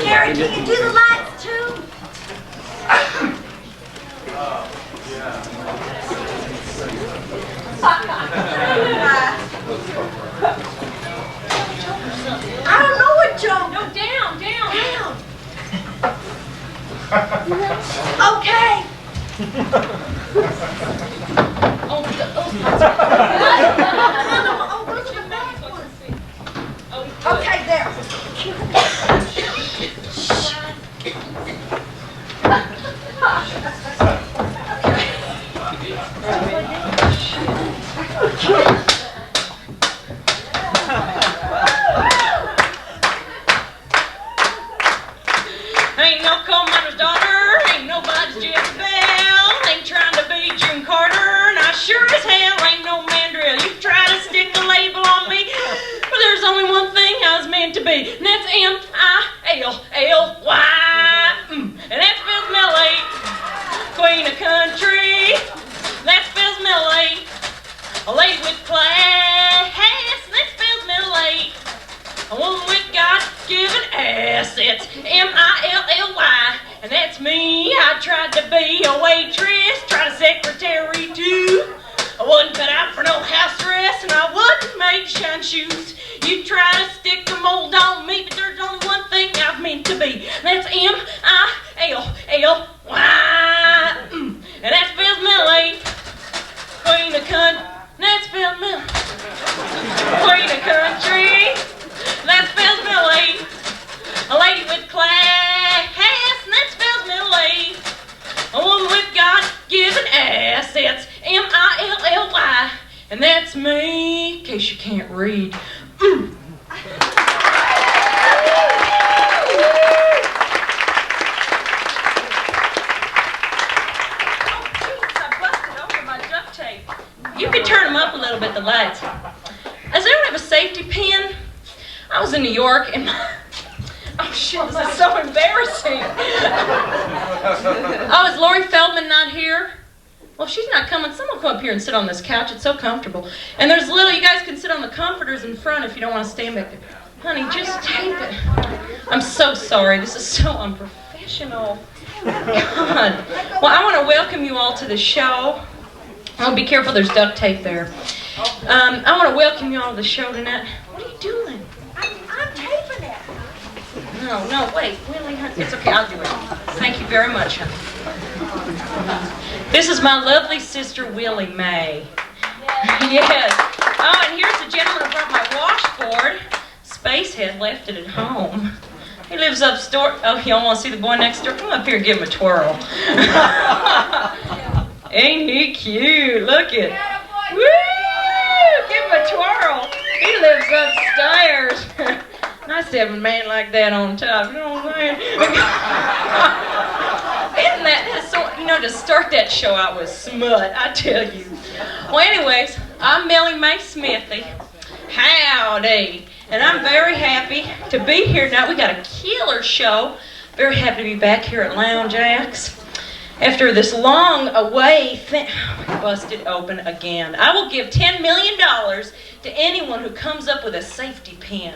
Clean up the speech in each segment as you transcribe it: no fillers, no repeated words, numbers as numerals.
Gary, can you do the lights too? I don't know what jump. No, down. Okay. Oh, those those are the back ones. Okay, there. Ain't no coal miner's daughter, ain't nobody's Jezebel, ain't trying to be June Carter, and I sure as hell ain't no mandrill. You try to stick a label on me, but there's only one thing I was meant to be, and that's M-I-L-L-Y, and that spells Millie, queen of country, that spells Millie, a lady with class, that spells Millie, a woman with God-given assets, M-I-L-L-Y, and that's me. I tried to be a waitress, tried a secretary too. I wasn't cut out for no house arrest, and I wasn't made to shine shoes. You try to stick a mold on me, but there's only one thing I've meant to be, and that's M-I-L-L-Y, and that spells Millie, queen of country, that spells Millie, queen of country. That spells Millie, a lady with class, and that spells Millie, a woman with God-given assets, M-I-L-L-Y, and that's me, in case you can't read. Oh, jeez, I busted over my duct tape. You can turn them up a little bit, the lights. Does anyone have a safety pin? I was in New York and oh shit, this is so embarrassing. Oh, is Lori Feldman not here? Well, if she's not coming, someone come up here and sit on this couch. It's so comfortable. And there's you guys can sit on the comforters in front if you don't want to stand back there. Honey, just tape it. I'm so sorry. This is so unprofessional. God. Well, I want to welcome you all to the show. Oh, be careful, there's duct tape there. I want to welcome you all to the show tonight. What are you doing? I'm taping it. No, wait, Willie, honey. It's okay, I'll do it. Thank you very much, honey. This is my lovely sister, Willie Mae. Yes. Oh, and here's the gentleman who brought my washboard. Spacehead left it at home. He lives upstairs. Oh, y'all want to see the boy next door? Come up here and give him a twirl. Ain't he cute? Look it. Woo! Give him a twirl. He lives upstairs. Nice to have a man like that on top. You know what I'm saying? Isn't that's so, to start that show out with smut, I tell you. Well, anyways, I'm Millie Mae Smithy. Howdy. And I'm very happy to be here tonight. We got a killer show. Very happy to be back here at Lounge Axe. After this long away thing, busted open again. I will give $10 million to anyone who comes up with a safety pin.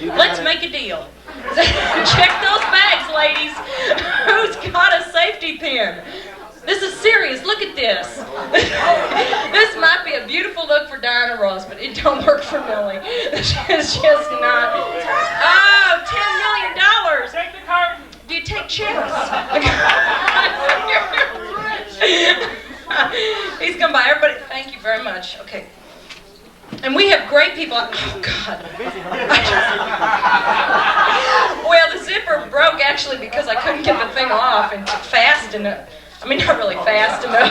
Let's make a deal. Check those bags, ladies. Who's got a safety pin? This is serious. Look at this. This might be a beautiful look for Diana Ross, but it don't work for Millie. It's just not. Oh, $10 million. Take the card. Do you take checks? He's come by. Everybody, thank you very much. Okay. And we have great people. Oh, God. partially because I couldn't get the thing off and fast enough. I mean, not really fast enough.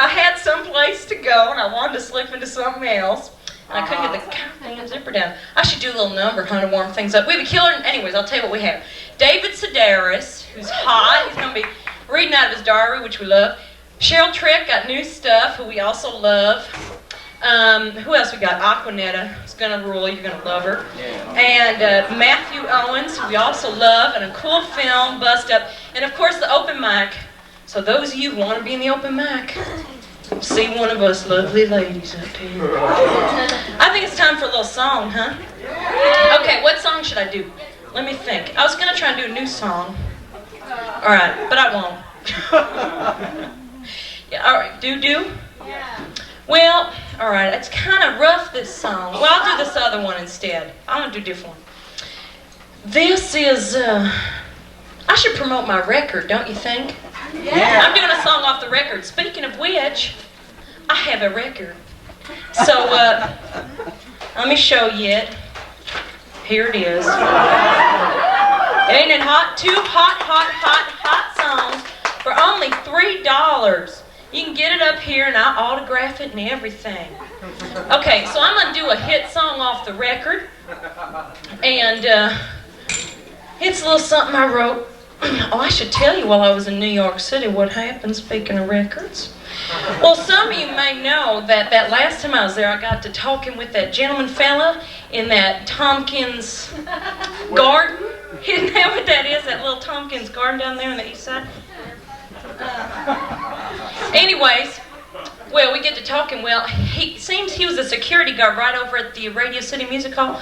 I had some place to go, and I wanted to slip into something else. And I couldn't get the goddamn zipper down. I should do a little number, to warm things up. We have a killer. Anyways, I'll tell you what we have. David Sedaris, who's hot. He's going to be reading out of his diary, which we love. Cheryl Trick got new stuff, who we also love. Who else we got? Aquanetta is going to rule. You're going to love her. And Matthew Owens, who we also love, and a cool film, Bust Up. And, of course, the open mic. So those of you who want to be in the open mic, see one of us lovely ladies up here. I think it's time for a little song, huh? Okay, what song should I do? Let me think. I was going to try and do a new song. All right, but I won't. Yeah, all right, do? Yeah. Well, all right, it's kind of rough, this song. Well, I'll do this other one instead. I'm going to do a different one. This is, I should promote my record, don't you think? Yeah. I'm doing a song off the record. Speaking of which, I have a record. So, let me show you it. Here it is. Ain't it hot? 2 hot songs for only $3. You can get it up here and I'll autograph it and everything. Okay, so I'm going to do a hit song off the record. And it's a little something I wrote. Oh, I should tell you while I was in New York City what happened, speaking of records. Well, some of you may know that last time I was there, I got to talking with that gentleman fella in that Tompkins garden. Isn't that what that is, that little Tompkins garden down there on the east side? Anyways, well, we get to talking. Well, he seems he was a security guard right over at the Radio City Music Hall.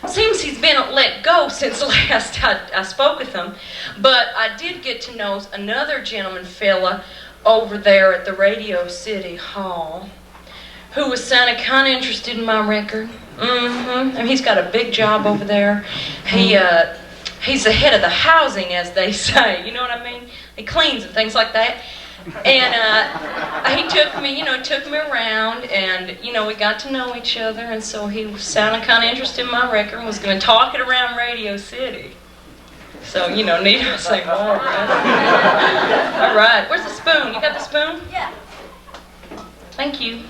Seems he's been let go since last I spoke with him. But I did get to know another gentleman fella over there at the Radio City Hall who was sounding kind of interested in my record. And he's got a big job over there. He's the head of the housing, as they say. You know what I mean? He cleans and things like that. And he took me around, and, we got to know each other, and so he was sounding kind of interested in my record and was going to talk it around Radio City. So, need to say more, right? All right. Where's the spoon? You got the spoon? Yeah. Thank you.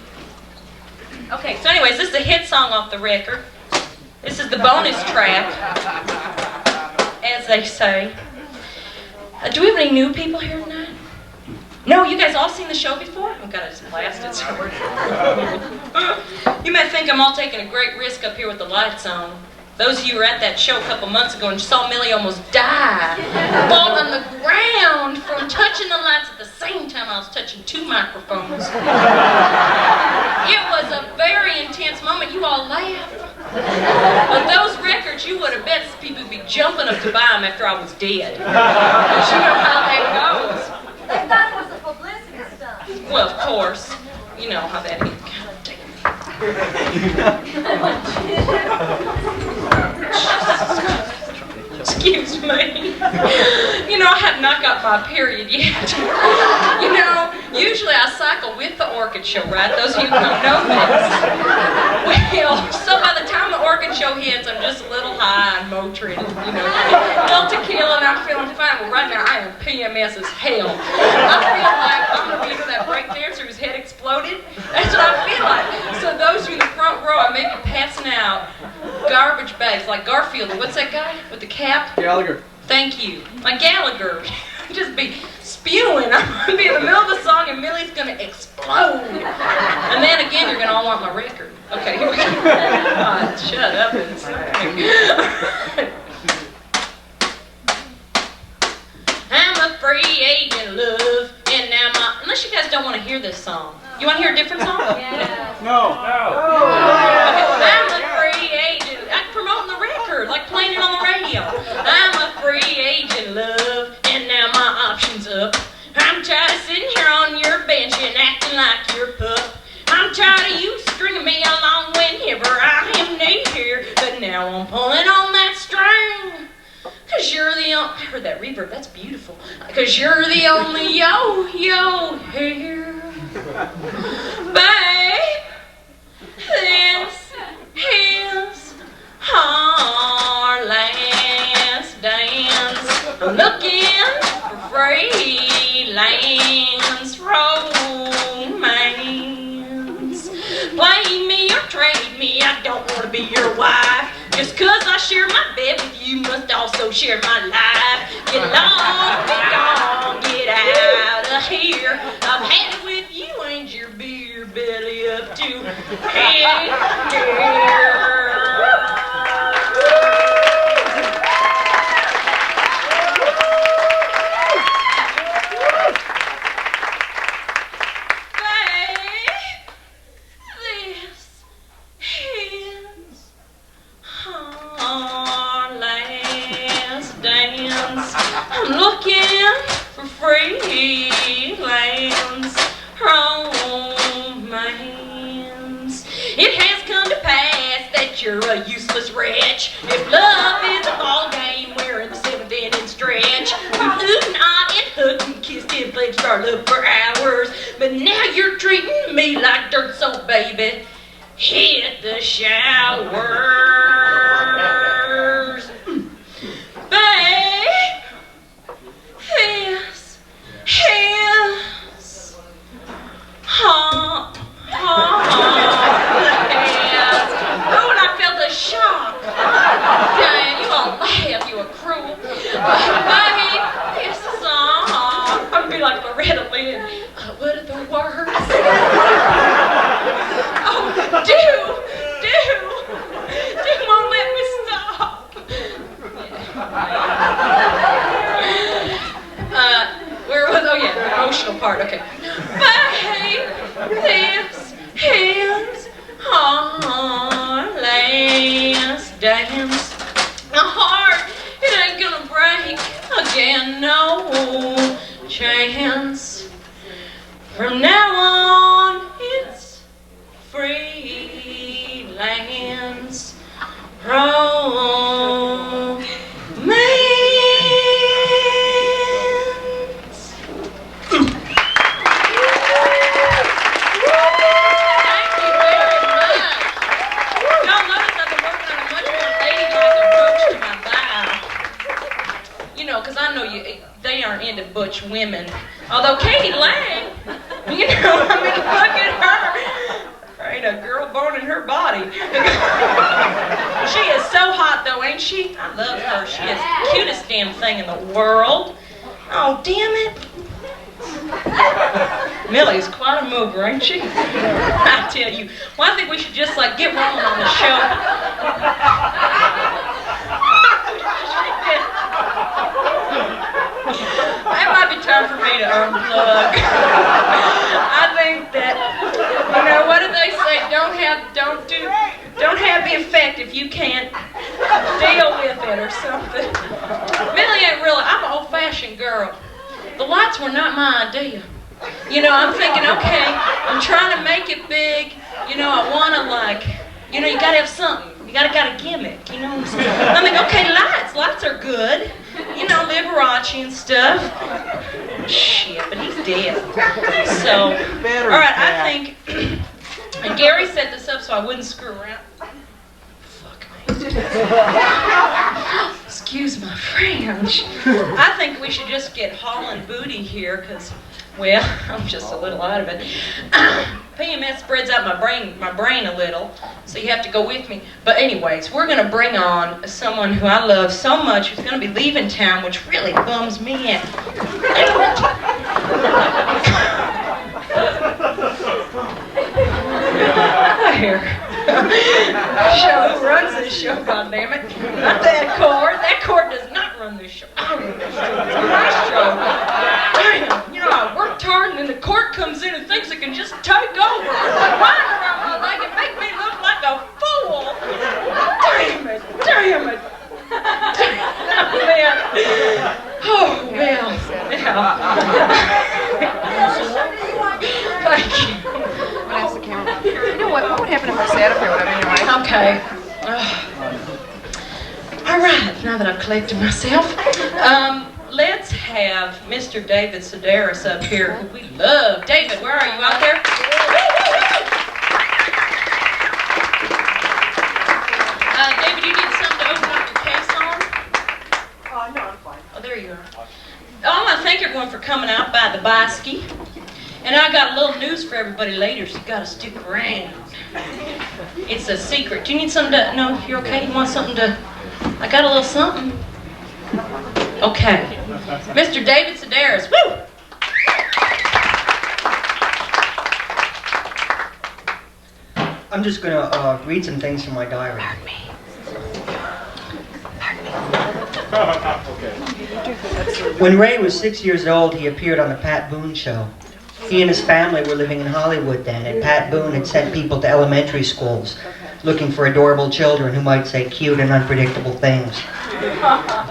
Okay, so anyways, this is a hit song off the record. This is the bonus track, as they say. Do we have any new people here tonight? No, you guys all seen the show before? Oh God, I just blasted somewhere. You may think I'm all taking a great risk up here with the lights on. Those of you who were at that show a couple months ago and saw Millie almost die, fall on the ground from touching the lights at the same time I was touching 2 microphones. It was a very intense moment. You all laughed. But those records, you would have bet people would be jumping up to buy them after I was dead. Because you know how that goes. They thought it was a publicity stunt. Well, of course. You know how that is. Excuse me. I have not got my period yet. Usually I cycle with the Orchid show, right? Those of you who don't know this. Well, so by the time the Orchid show hits, I'm just a little high and Motrin, a little tequila, and I'm feeling fine. Well, right now I am PMS as hell. I feel like I'm going to be into that break dancer whose head exploded. That's what I feel like. So those of you in the front row, I may be passing out garbage bags like Garfield. What's that guy with the cap? Gallagher. Thank you. Like Gallagher. Just be spewing. I'm going to be in the middle of the song and Millie's going to explode. And then again, you're going to all want my record. Okay, here we go. God, shut up and sing. I'm a free agent, love, and now my... Unless you guys don't want to hear this song. You want to hear a different song? Yeah. No. Okay. I'm a free agent. I'm promoting the record, like playing it on the radio. I'm a free agent, love, and now my option's up. I'm tired of sitting here on your bench and acting like your pup. I'm tired of you stringing me along whenever I am near, but now I'm pulling on that string. Cause you're the only, I heard that reverb, that's beautiful. Cause you're the only yo-yo here. Babe, this is our land. looking for freelance romance. Play me or trade me, I don't want to be your wife. Just 'cause I share my bed with you must also share my life. Get lost, be gone, get out of here. I've had it with you, ain't your beer belly up to here. I'm looking for freelance romance. It has come to pass that you're a useless wretch. If love is a ball game, we're in the 7th inning stretch. We've oohed on and hugged and kissed and played star love for hours. But now you're treating me like dirt soap, baby. Hit the showers. Babe, this is oh, and I felt a shock. Dang, you all laugh, you are cruel. Babe, this is I'm be like Loretta Lynn. What are the words? Oh, do won't let me stop. Where was, oh yeah, the emotional part, okay. Babe, this is our last dance. My heart, it ain't gonna break again, no chance. From now on, it's freelance romance. Because I know they aren't into butch women. Although Katie Lang, you know, I mean, look at her. There ain't a girl born in her body. She is so hot, though, ain't she? I love her. She is the cutest damn thing in the world. Oh, damn it. Millie's quite a mover, ain't she? I tell you. Well, I think we should just, like, get rolling on the show. It might be time for me to unplug. I think that, you know, what do they say? Don't have the effect if you can't deal with it or something. Millie ain't really, I'm an old-fashioned girl. The lights were not my idea. You know, I'm thinking, okay, I'm trying to make it big. You know, I want to, like, you know, you got to have something. You got a gimmick, you know what I'm saying? I'm like, okay, lights are good. You know, Liberace and stuff. Shit, but he's dead. So, all right, I think, and Gary set this up so I wouldn't screw around. Fuck me. Excuse my French. I think we should just get hauling booty here, because, well, I'm just a little out of it. PMS spreads out my brain a little, so you have to go with me. But anyways, we're going to bring on someone who I love so much, who's going to be leaving town, which really bums me out. Here. Show, who runs this show, goddammit? Not that cord. That cord does not run this show. I run this show. It's my show. Damn, you know, I worked hard and then the court comes in and thinks it can just take over. Riding around my leg and make me look like a fool. Damn it. Damn it. Oh, man. Oh, well. Thank you. The camera. You know what would happen if I sat up here? Would I be all right? Okay. All right, now that I've collected myself, let's have Mr. David Sedaris up here, who we love. David, where are you out there? David, you need something to open up your case on? No, I'm fine. Oh, there there you are. Oh, I thank everyone for coming out by the bicycle. And I got a little news for everybody later, so you gotta stick around. It's a secret. Do you need something to, no, you're okay? You want something to, I got a little something. Okay. Mr. David Sedaris, woo! I'm just gonna read some things from my diary. When Ray was 6 years old, he appeared on the Pat Boone Show. He and his family were living in Hollywood then, and Pat Boone had sent people to elementary schools looking for adorable children who might say cute and unpredictable things.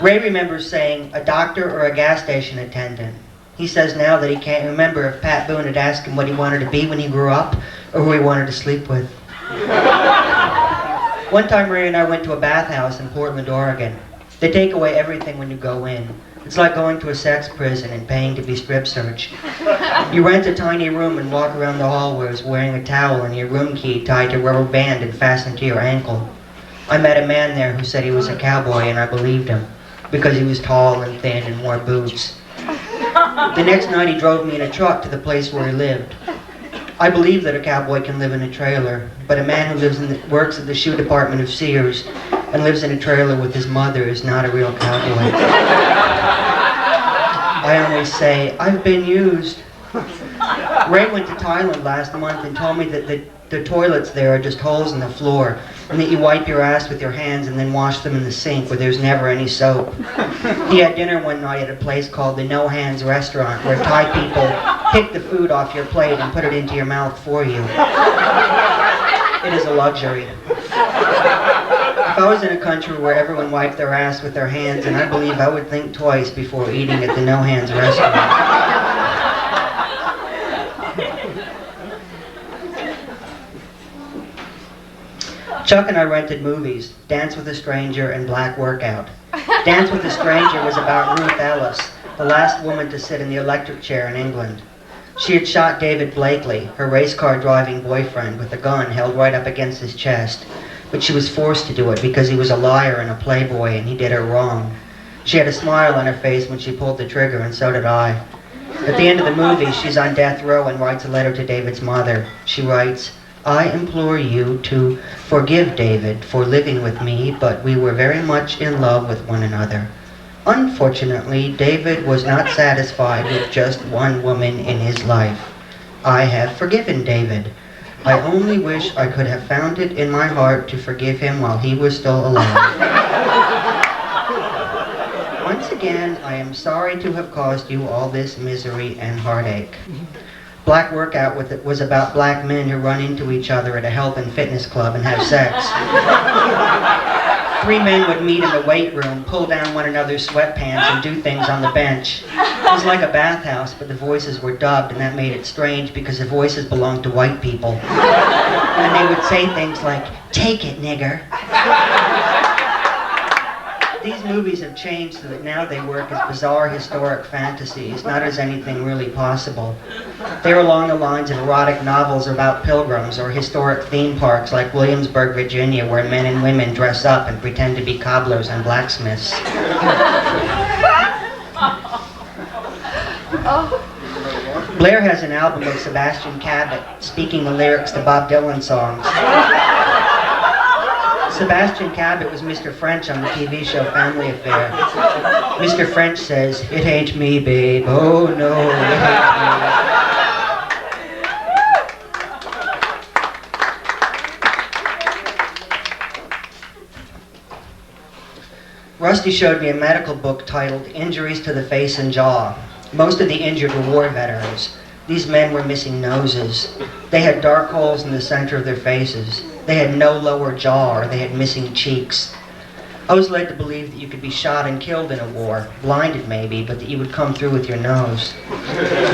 Ray remembers saying a doctor or a gas station attendant. He says now that he can't remember if Pat Boone had asked him what he wanted to be when he grew up or who he wanted to sleep with. One time Ray and I went to a bathhouse in Portland, Oregon. They take away everything when you go in. It's like going to a sex prison and paying to be strip searched. You rent a tiny room and walk around the hallways wearing a towel and your room key tied to a rubber band and fastened to your ankle. I met a man there who said he was a cowboy, and I believed him, because he was tall and thin and wore boots. The next night he drove me in a truck to the place where he lived. I believe that a cowboy can live in a trailer, but a man who works at the shoe department of Sears and lives in a trailer with his mother is not a real cowboy. I always say, I've been used. Ray went to Thailand last month and told me that the toilets there are just holes in the floor, and that you wipe your ass with your hands and then wash them in the sink where there's never any soap. He had dinner one night at a place called the No Hands Restaurant, where Thai people pick the food off your plate and put it into your mouth for you. It is a luxury. If I was in a country where everyone wiped their ass with their hands, and I believe I would think twice before eating at the No Hands Restaurant. Chuck and I rented movies, Dance with a Stranger and Black Workout. Dance with a Stranger was about Ruth Ellis, the last woman to sit in the electric chair in England. She had shot David Blakely, her race car driving boyfriend, with a gun held right up against his chest. But she was forced to do it because he was a liar and a playboy and he did her wrong. She had a smile on her face when she pulled the trigger, and so did I. At the end of the movie, she's on death row and writes a letter to David's mother. She writes, I implore you to forgive David for living with me, but we were very much in love with one another. Unfortunately, David was not satisfied with just one woman in his life. I have forgiven David. I only wish I could have found it in my heart to forgive him while he was still alive. Once again, I am sorry to have caused you all this misery and heartache. Black Workout was about black men who run into each other at a health and fitness club and have sex. 3 men would meet in the weight room, pull down one another's sweatpants, and do things on the bench. It was like a bathhouse, but the voices were dubbed, and that made it strange because the voices belonged to white people. And they would say things like, take it, nigger. These movies have changed so that now they work as bizarre historic fantasies, not as anything really possible. They're along the lines of erotic novels about pilgrims or historic theme parks like Williamsburg, Virginia, where men and women dress up and pretend to be cobblers and blacksmiths. Blair has an album of Sebastian Cabot speaking the lyrics to Bob Dylan songs. Sebastian Cabot was Mr. French on the TV show Family Affair. Mr. French says, it ain't me, babe, oh no, it ain't me. Rusty showed me a medical book titled Injuries to the Face and Jaw. Most of the injured were war veterans. These men were missing noses. They had dark holes in the center of their faces. They had no lower jaw, or they had missing cheeks. I was led to believe that you could be shot and killed in a war, blinded maybe, but that you would come through with your nose.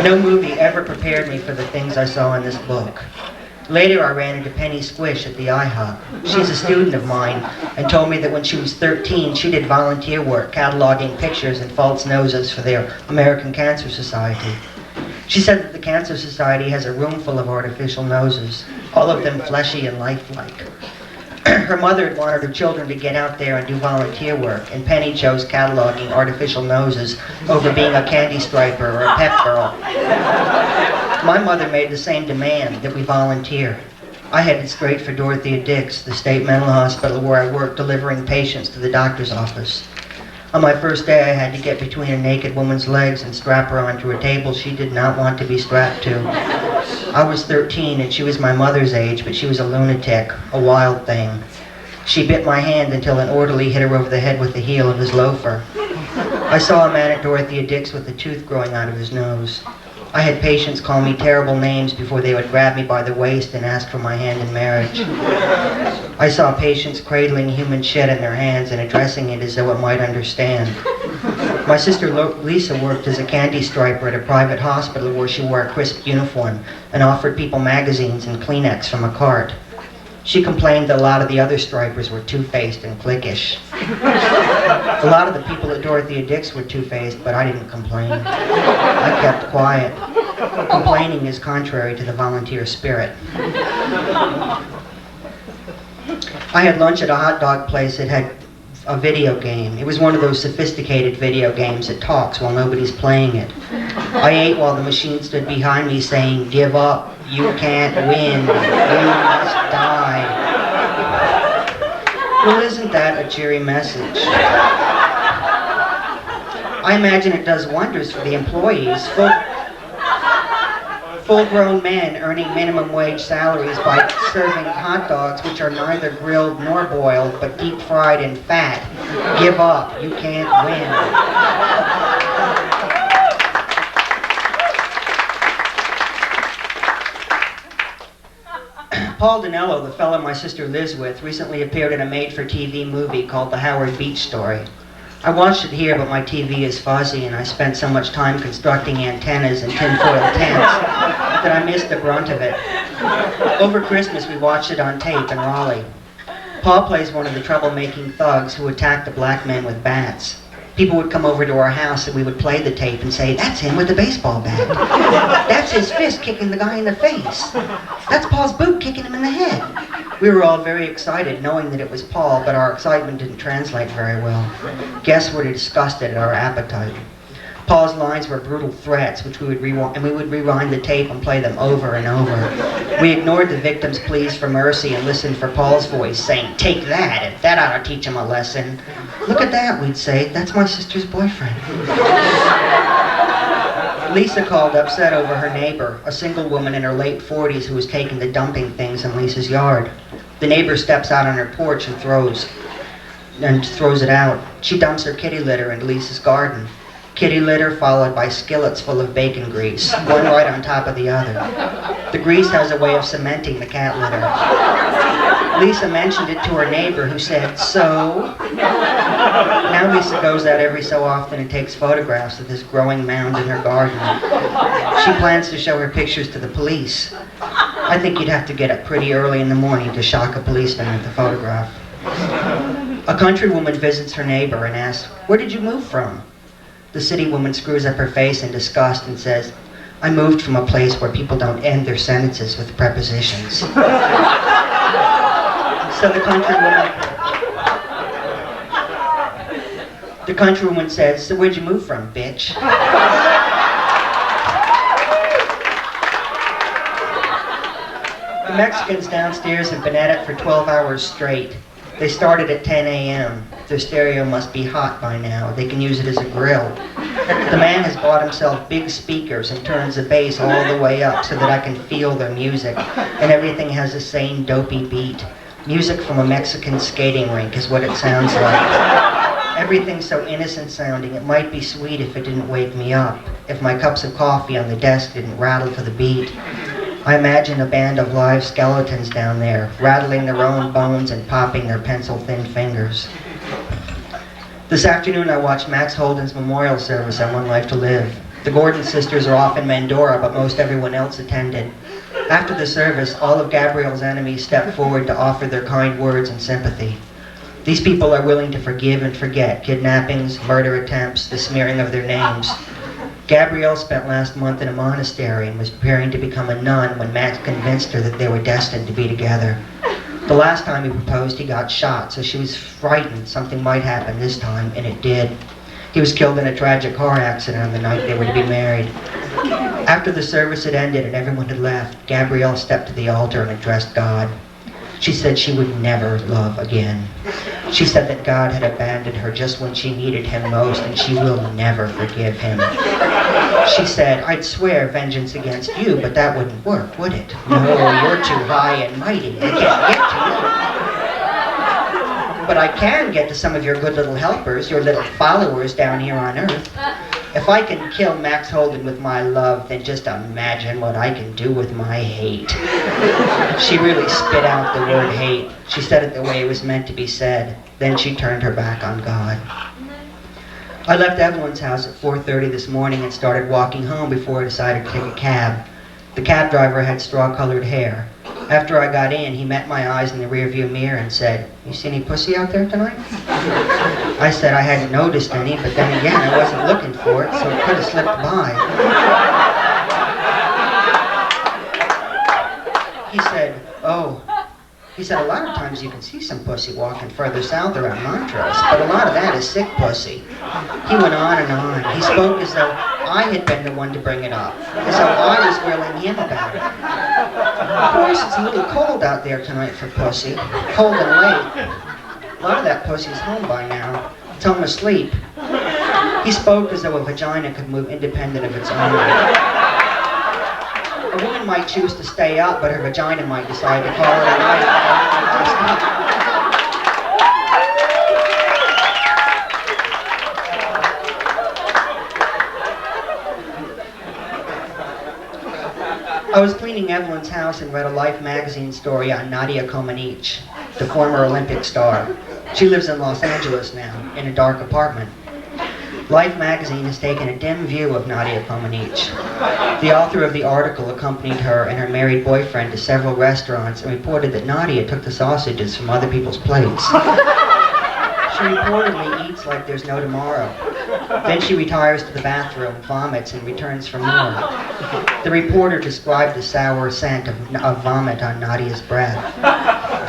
No movie ever prepared me for the things I saw in this book. Later I ran into Penny Squish at the IHOP. She's a student of mine and told me that when she was 13 she did volunteer work cataloging pictures and false noses for their American Cancer Society. She said that the Cancer Society has a room full of artificial noses, all of them fleshy and lifelike. Her mother had wanted her children to get out there and do volunteer work, and Penny chose cataloging artificial noses over being a candy striper or a pep girl. My mother made the same demand, that we volunteer. I headed straight for Dorothea Dix, the state mental hospital where I worked delivering patients to the doctor's office. On my first day, I had to get between a naked woman's legs and strap her onto a table she did not want to be strapped to. I was 13 and she was my mother's age, but she was a lunatic, a wild thing. She bit my hand until an orderly hit her over the head with the heel of his loafer. I saw a man at Dorothea Dix with a tooth growing out of his nose. I had patients call me terrible names before they would grab me by the waist and ask for my hand in marriage. I saw patients cradling human shit in their hands and addressing it as though it might understand. My sister Lisa worked as a candy striper at a private hospital where she wore a crisp uniform and offered people magazines and Kleenex from a cart. She complained that a lot of the other stripers were two-faced and cliquish. A lot of the people at Dorothea Dix were two-faced, but I didn't complain. I kept quiet. Complaining is contrary to the volunteer spirit. I had lunch at a hot dog place that had a video game. It was one of those sophisticated video games that talks while nobody's playing it. I ate while the machine stood behind me saying, "Give up, you can't win, you must die." Well, isn't that a cheery message? I imagine it does wonders for the employees. Full-grown men earning minimum wage salaries by serving hot dogs which are neither grilled nor boiled, but deep fried and fat. Give up, you can't win. Paul Dinello, the fellow my sister lives with, recently appeared in a made-for-TV movie called The Howard Beach Story. I watched it here, but my TV is fuzzy, and I spent so much time constructing antennas and tinfoil tents that I missed the brunt of it. Over Christmas, we watched it on tape in Raleigh. Paul plays one of the troublemaking thugs who attacked the black men with bats. People would come over to our house and we would play the tape and say, "That's him with the baseball bat. That's his fist kicking the guy in the face. That's Paul's boot kicking him in the head." We were all very excited knowing that it was Paul, but our excitement didn't translate very well. Guests were disgusted at our appetite. Paul's lines were brutal threats, which we would rewind the tape and play them over and over. We ignored the victim's pleas for mercy and listened for Paul's voice saying, "Take that, that ought to teach him a lesson." "Look at that," we'd say, "that's my sister's boyfriend." Lisa called upset over her neighbor, a single woman in her late 40s who was taking the dumping things in Lisa's yard. The neighbor steps out on her porch and throws it out. She dumps her kitty litter into Lisa's garden. Kitty litter followed by skillets full of bacon grease, one right on top of the other. The grease has a way of cementing the cat litter. Lisa mentioned it to her neighbor, who said, "So?" Now Lisa goes out every so often and takes photographs of this growing mound in her garden. She plans to show her pictures to the police. I think you'd have to get up pretty early in the morning to shock a policeman with a photograph. A country woman visits her neighbor and asks, "Where did you move from?" The city woman screws up her face in disgust and says, "I moved from a place where people don't end their sentences with prepositions." So the country woman says, "So where'd you move from, bitch?" The Mexicans downstairs have been at it for 12 hours straight. They started at 10 a.m. Their stereo must be hot by now. They can use it as a grill. The man has bought himself big speakers and turns the bass all the way up so that I can feel their music, and everything has the same dopey beat. Music from a Mexican skating rink is what it sounds like. Everything's so innocent sounding, it might be sweet if it didn't wake me up, if my cups of coffee on the desk didn't rattle to the beat. I imagine a band of live skeletons down there, rattling their own bones and popping their pencil-thin fingers. This afternoon I watched Max Holden's memorial service on One Life to Live. The Gordon sisters are off in Mandora, but most everyone else attended. After the service, all of Gabrielle's enemies stepped forward to offer their kind words and sympathy. These people are willing to forgive and forget kidnappings, murder attempts, the smearing of their names. Gabrielle spent last month in a monastery and was preparing to become a nun when Max convinced her that they were destined to be together. The last time he proposed, he got shot, so she was frightened something might happen this time, and it did. He was killed in a tragic car accident on the night they were to be married. After the service had ended and everyone had left, Gabrielle stepped to the altar and addressed God. She said she would never love again. She said that God had abandoned her just when she needed him most, and she will never forgive him. She said, I'd swear vengeance against you, but that wouldn't work, would it? No, you're too high and mighty. I can't get to you. But I can get to some of your good little helpers, your little followers down here on earth. If I can kill Max Holden with my love, then just imagine what I can do with my hate. She really spit out the word hate. She said it the way it was meant to be said. Then she turned her back on God. I left Evelyn's house at 4:30 this morning and started walking home before I decided to take a cab. The cab driver had straw-colored hair. After I got in, he met my eyes in the rearview mirror and said, "You see any pussy out there tonight?" I said I hadn't noticed any, but then again, I wasn't looking for it, so it could have slipped by. He said, "Oh." He said, "A lot of times you can see some pussy walking further south around Montrose, but a lot of that is sick pussy." He went on and on. He spoke as though I had been the one to bring it up, as though I was grilling him about it. Of course, it's a little cold out there tonight for pussy. Cold and late. A lot of that pussy's home by now. It's home asleep. He spoke as though a vagina could move independent of its own. A woman might choose to stay up, but her vagina might decide to call it a night. I was cleaning Evelyn's house and read a Life magazine story on Nadia Comaneci, the former Olympic star. She lives in Los Angeles now, in a dark apartment. Life magazine has taken a dim view of Nadia Comaneci. The author of the article accompanied her and her married boyfriend to several restaurants and reported that Nadia took the sausages from other people's plates. She reportedly eats like there's no tomorrow. Then she retires to the bathroom, vomits, and returns for more. The reporter described the sour scent of vomit on Nadia's breath.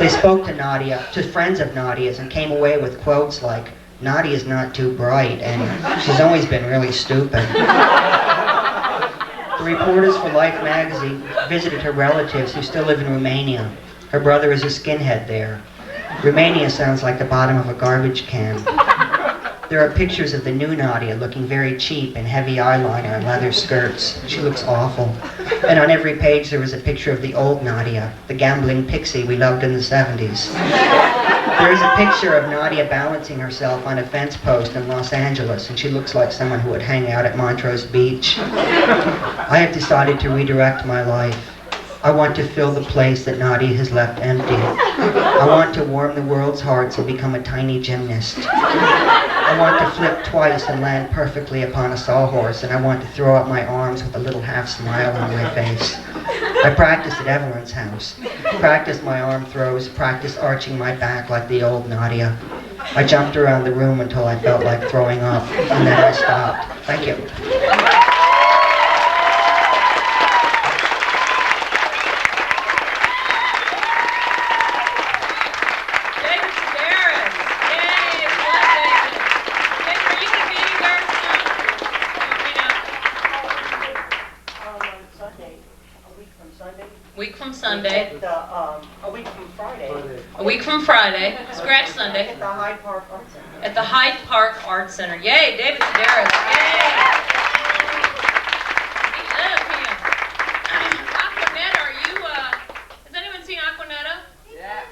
They spoke to Nadia, to friends of Nadia's, and came away with quotes like, "Nadia's not too bright, and she's always been really stupid." The reporters for Life magazine visited her relatives who still live in Romania. Her brother is a skinhead there. Romania sounds like the bottom of a garbage can. There are pictures of the new Nadia looking very cheap in heavy eyeliner and leather skirts. She looks awful. And on every page there was a picture of the old Nadia, the gambling pixie we loved in the 70s. There is a picture of Nadia balancing herself on a fence post in Los Angeles, and she looks like someone who would hang out at Montrose Beach. I have decided to redirect my life. I want to fill the place that Nadia has left empty. I want to warm the world's hearts and become a tiny gymnast. I want to flip twice and land perfectly upon a sawhorse, and I want to throw up my arms with a little half smile on my face. I practiced at Evelyn's house. Practiced my arm throws, practiced arching my back like the old Nadia. I jumped around the room until I felt like throwing up, and then I stopped. Thank you. Week from Sunday. A week from Friday. A week from Friday. Scratch Sunday. At the Hyde Park Art Center. At the Hyde Park Art Center. Yay, David Sedaris. Yay. We love him. Aquanetta, are you, has anyone seen Aquanetta? Yeah.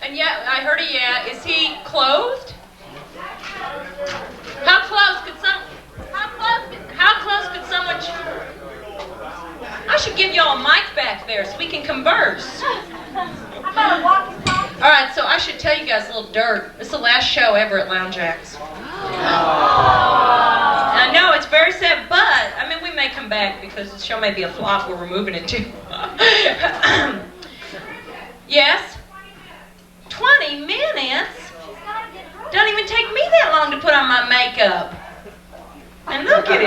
And yeah, I heard a yeah. Is he clothed? How close could someone I should give y'all a mic back there so we can converse. Alright, so I should tell you guys a little dirt. This is the last show ever at Lounge Acts. I know, it's very sad, but, I mean, we may come back because the show may be a flop where we're moving it to. Yes? 20 minutes? Don't even take me that long to put on my makeup. And look at it.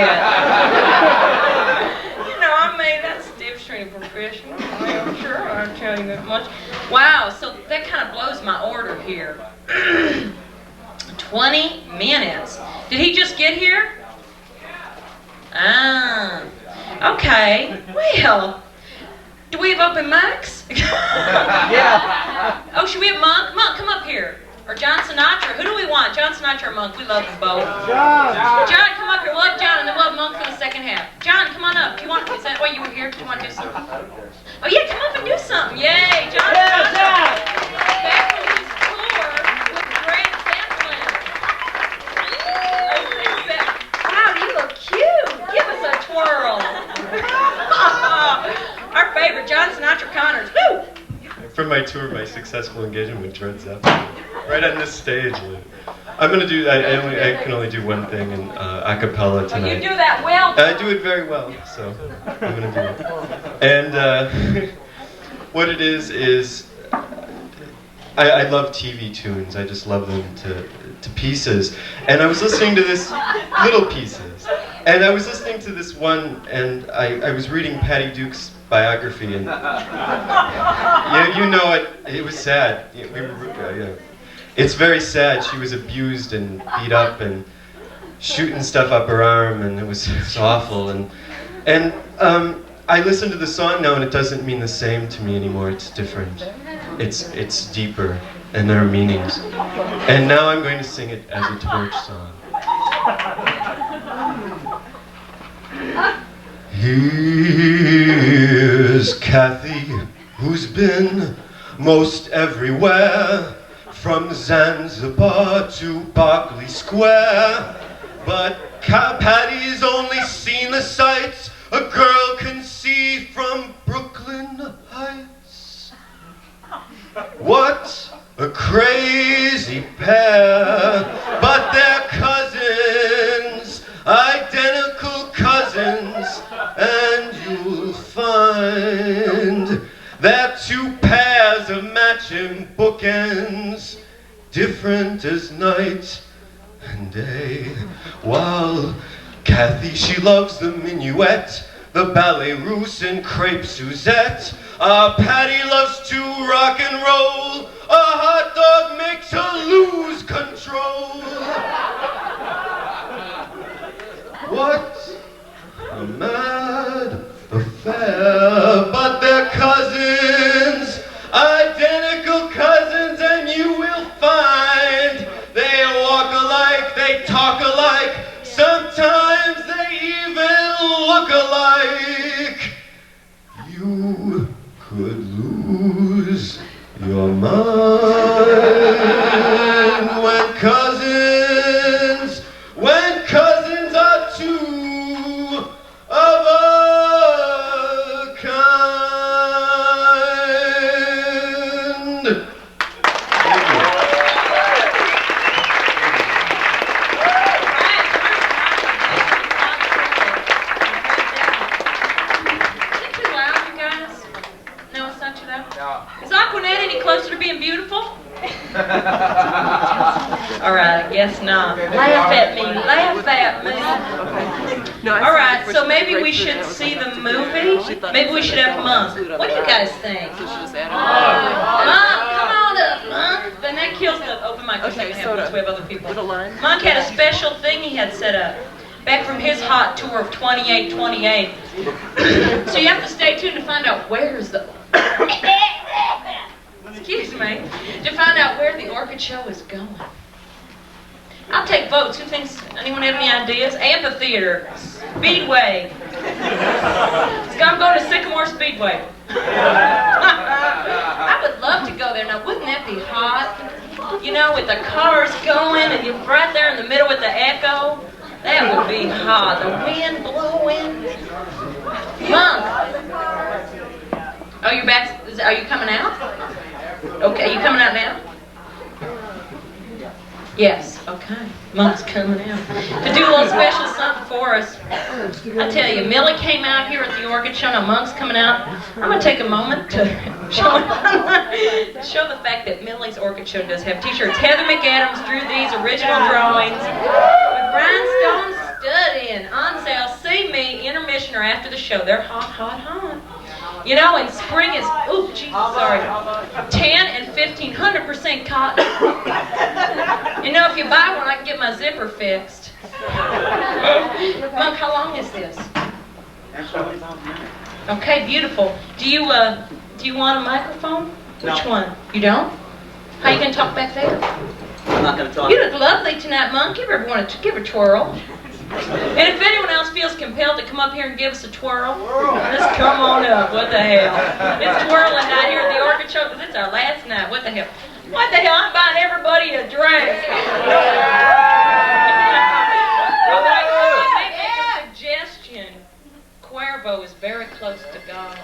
You know, I made that stiff string fishing. Well, sure, I'll tell you that much. Wow, so that kind of blows my order here. 20 minutes. Did he just get here? Ah, okay. Well, do we have open mics? Yeah. Oh, should we have Monk? Monk, come up here. Or John Sinatra. Who do we want? John Sinatra or Monk? We love them both. John, come up here. We'll have John and then we'll have Monk for the second half. John, come on up. Do you want? Is that why you were here? Do you want to do something? Oh yeah, come up and do something. Yay, John Sinatra. Back from his tour with Greg Zeppelin. Wow, you look cute. Give us a twirl. Our favorite, John Sinatra Connors. Woo! From my tour, my successful engagement with Dred Zeppelin, right on this stage. I'm gonna do. I can only do one thing in a cappella tonight. Oh, you do that well. I do it very well, so I'm gonna do it. And what it is I love TV tunes. I just love them to pieces. And I was listening to this little pieces, and I was listening to this one, and I was reading Patty Duke's biography, and you know it. It was sad. It's very sad. She was abused and beat up and shooting stuff up her arm, and it was awful. And I listen to the song now, and it doesn't mean the same to me anymore. It's different. It's deeper, and there are meanings. And now I'm going to sing it as a torch song. Here's Kathy, who's been most everywhere, from Zanzibar to Berkeley Square. But Patty's only seen the sights a girl can see from Brooklyn Heights. What a crazy pair, but they're cousins, identical cousins, and you'll find they're two pairs of matching bookends, different as night and day. While Kathy, she loves the minuet, the ballet russe and crepe Suzette. Patty loves to rock and roll, a hot dog makes her lose control. What a mad affair, but they're cousins, identical cousins, and you will find they walk alike, they talk alike, sometimes they even look alike. You could lose your mind when cousins are two of a kind. Thank you. Is it too loud, you guys? No, it's not too loud? No. Is Aquanet any closer to being beautiful? All right, I guess not. Laugh at me, laugh at me. All right, so maybe we should see the movie. Maybe we should have Monk. What do you guys think? Monk, come on up, Monk. Then that kills the open mic. Okay, so we have other people. Monk had a special thing he had set up back from his hot tour of 2828. So you have to stay tuned to find out where's the... Excuse me, to find out where the Orchid show is going. I'll take votes. Who thinks? Anyone have any ideas? Amphitheater, Speedway. I'm going to Sycamore Speedway. I would love to go there. Now, wouldn't that be hot? You know, with the cars going and you're right there in the middle with the echo. That would be hot. The wind blowing. Monk. Oh, you're back. Are you coming out? Okay, you coming out now? Yes, okay. Monk's coming out. To do a little special something for us. I tell you, Millie came out here at the Orchid show. Now Monk's coming out. I'm going to take a moment to show the fact that Millie's Orchid show does have t-shirts. Heather McAdams drew these original drawings with rhinestone stud in. On sale. See me, intermission or after the show. They're hot, hot, hot. You know, and spring is, ooh, Jesus, sorry, 10 and 1,500% cotton. You know, if you buy one, I can get my zipper fixed. Monk, how long is this? Okay, beautiful. Do you want a microphone? Which one? You don't? How you gonna talk back there? I'm not going to talk. You look lovely tonight, Monk. Give everyone give a twirl. And if anyone else feels compelled to come up here and give us a twirl, just come on up. What the hell? It's twirling night here at the Orchid Show because it's our last night. What the hell? What the hell? I'm buying everybody a drink. Make a suggestion. Cuervo is very close to God.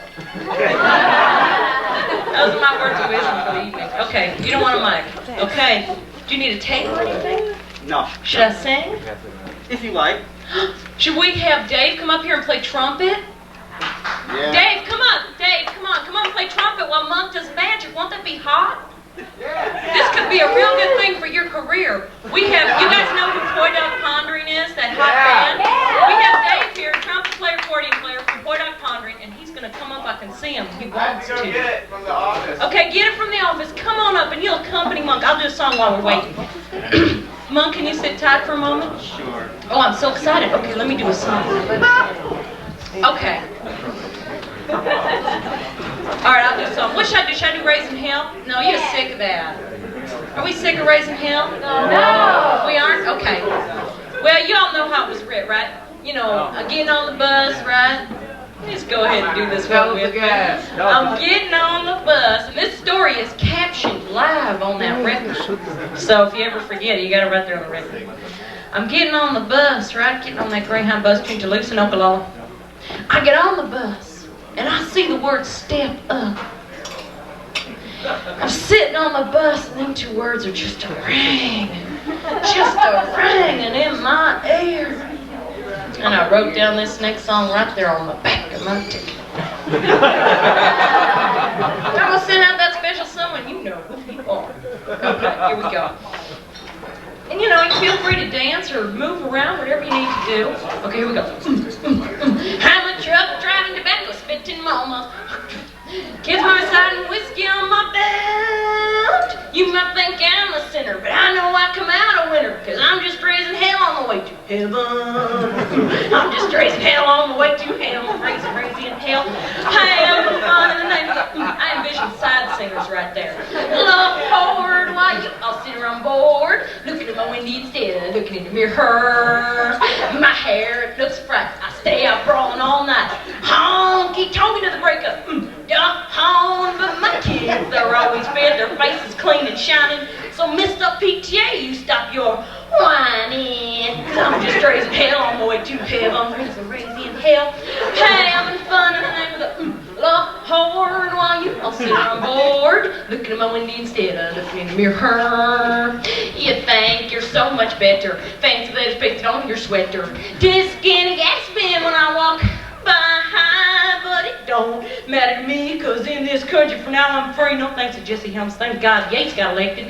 Those are my words of wisdom for the evening. Okay, you don't want a mic. Okay. Do you need a tape or anything? No. Should I sing? If you like. Should we have Dave come up here and play trumpet? Yeah. Dave, come on. Dave, come on. Come on and play trumpet while Monk does magic. Won't that be hot? This could be a real good thing for your career. We have, you guys know who Poi Dog Pondering is, that hot band? We have Dave here, trumpet player, accordion player from Poi Dog Pondering, and he's going to come up. I can see him. He wants to. Get it from the office. Okay, get it from the office. Come on up and you'll accompany Monk. I'll do a song while we're waiting. Monk, can you sit tight for a moment? Sure. Oh, I'm so excited. Okay, let me do a song. Okay. All right, I'll do a song. What should I do? Should I do Raising Hell? No, you're sick of that. Are we sick of Raising Hell? No. We aren't? Okay. Well, you all know how it was written, right? You know, getting on the bus, right? Just go ahead and do this one with me. I'm getting on the bus, and this story is captioned live on that record. So if you ever forget it, you got it right there on the record. I'm getting on the bus, right? Getting on that Greyhound bus between Toulouse and Okalala. I get on the bus, and I see the word "step up." I'm sitting on the bus, and them two words are just a ringing in my ear. And I wrote down this next song right there on the back of my ticket. I'm gonna send out that special someone, you know who you are. Okay, here we go. And you know, you feel free to dance or move around, whatever you need to do. Okay, here we go. I'm a truck driving, tobacco spitting mama. Kids my side and whiskey on my belt. You might think I'm a sinner, but I know I come out a winner, cause I'm just raising hell on the way to heaven. I'm just raising hell on the way to hell. I'm raising hell. Hey, I'm fun in the name of the... I envision side singers right there. Lord, why you all sitting around bored, looking at my window instead of looking in the mirror. My hair, it looks fright. I stay out brawling all night. Honky tonky to the breakup. Home, but my kids, they're always fed, their faces clean and shining. So Mr. PTA, you stop your whining. Cause I'm just raising hell on my way to heaven. I'm raising hell. Hey, having fun in the name of the Lord, while you all sit on board, looking at my window instead of looking in the mirror. You think you're so much better. Fancy letters pasted on your sweater. Disc and a gas bin when I walk behind, but it don't matter to me, cause in this country for now I'm free. No thanks to Jesse Helms. Thank God Yates got elected.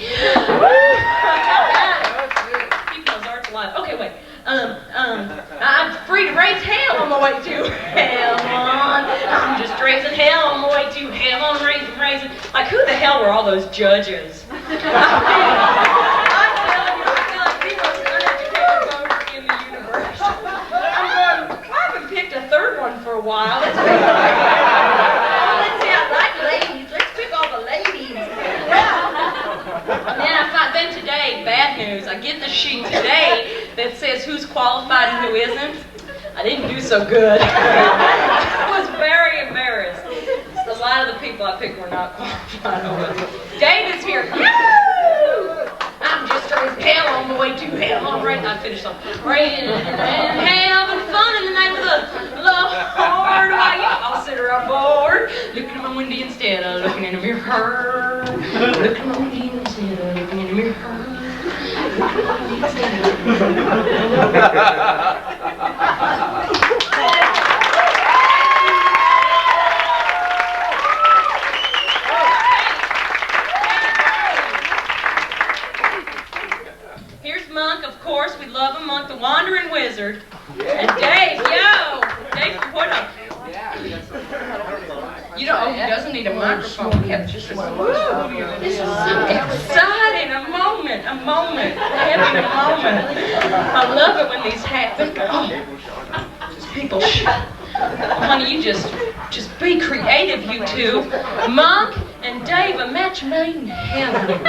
Keep those arts alive. Okay, wait. I'm free to raise hell on my way to heaven. I'm just raising hell on my way to heaven. Raising. Like, who the hell were all those judges? I'm telling you, I feel like the most uneducated voters in the universe. I haven't picked a third one for a while. Let's see, I like ladies. Let's pick all the ladies. And then today, bad news. I get the sheet today that says who's qualified and who isn't. I didn't do so good. I was very embarrassed. A lot of the people I picked were not qualified. David's here. Yay! I'm just raising hell on the way to hell. I'm right. I finished on raising and having fun in the name of the Lord. I'll sit around bored, looking at my window instead of looking in the mirror. Looking at my window instead of looking in the mirror. Here's Monk, of course. We love him, Monk, the Wandering Wizard. And Dave, yo! Dave from Puerto. You know, oh, he doesn't need a microphone. We have just a this is so exciting. A moment, having a moment. I love it when these happen. Oh, people, honey, you just be creative, you two. Monk and Dave, a match made in heaven.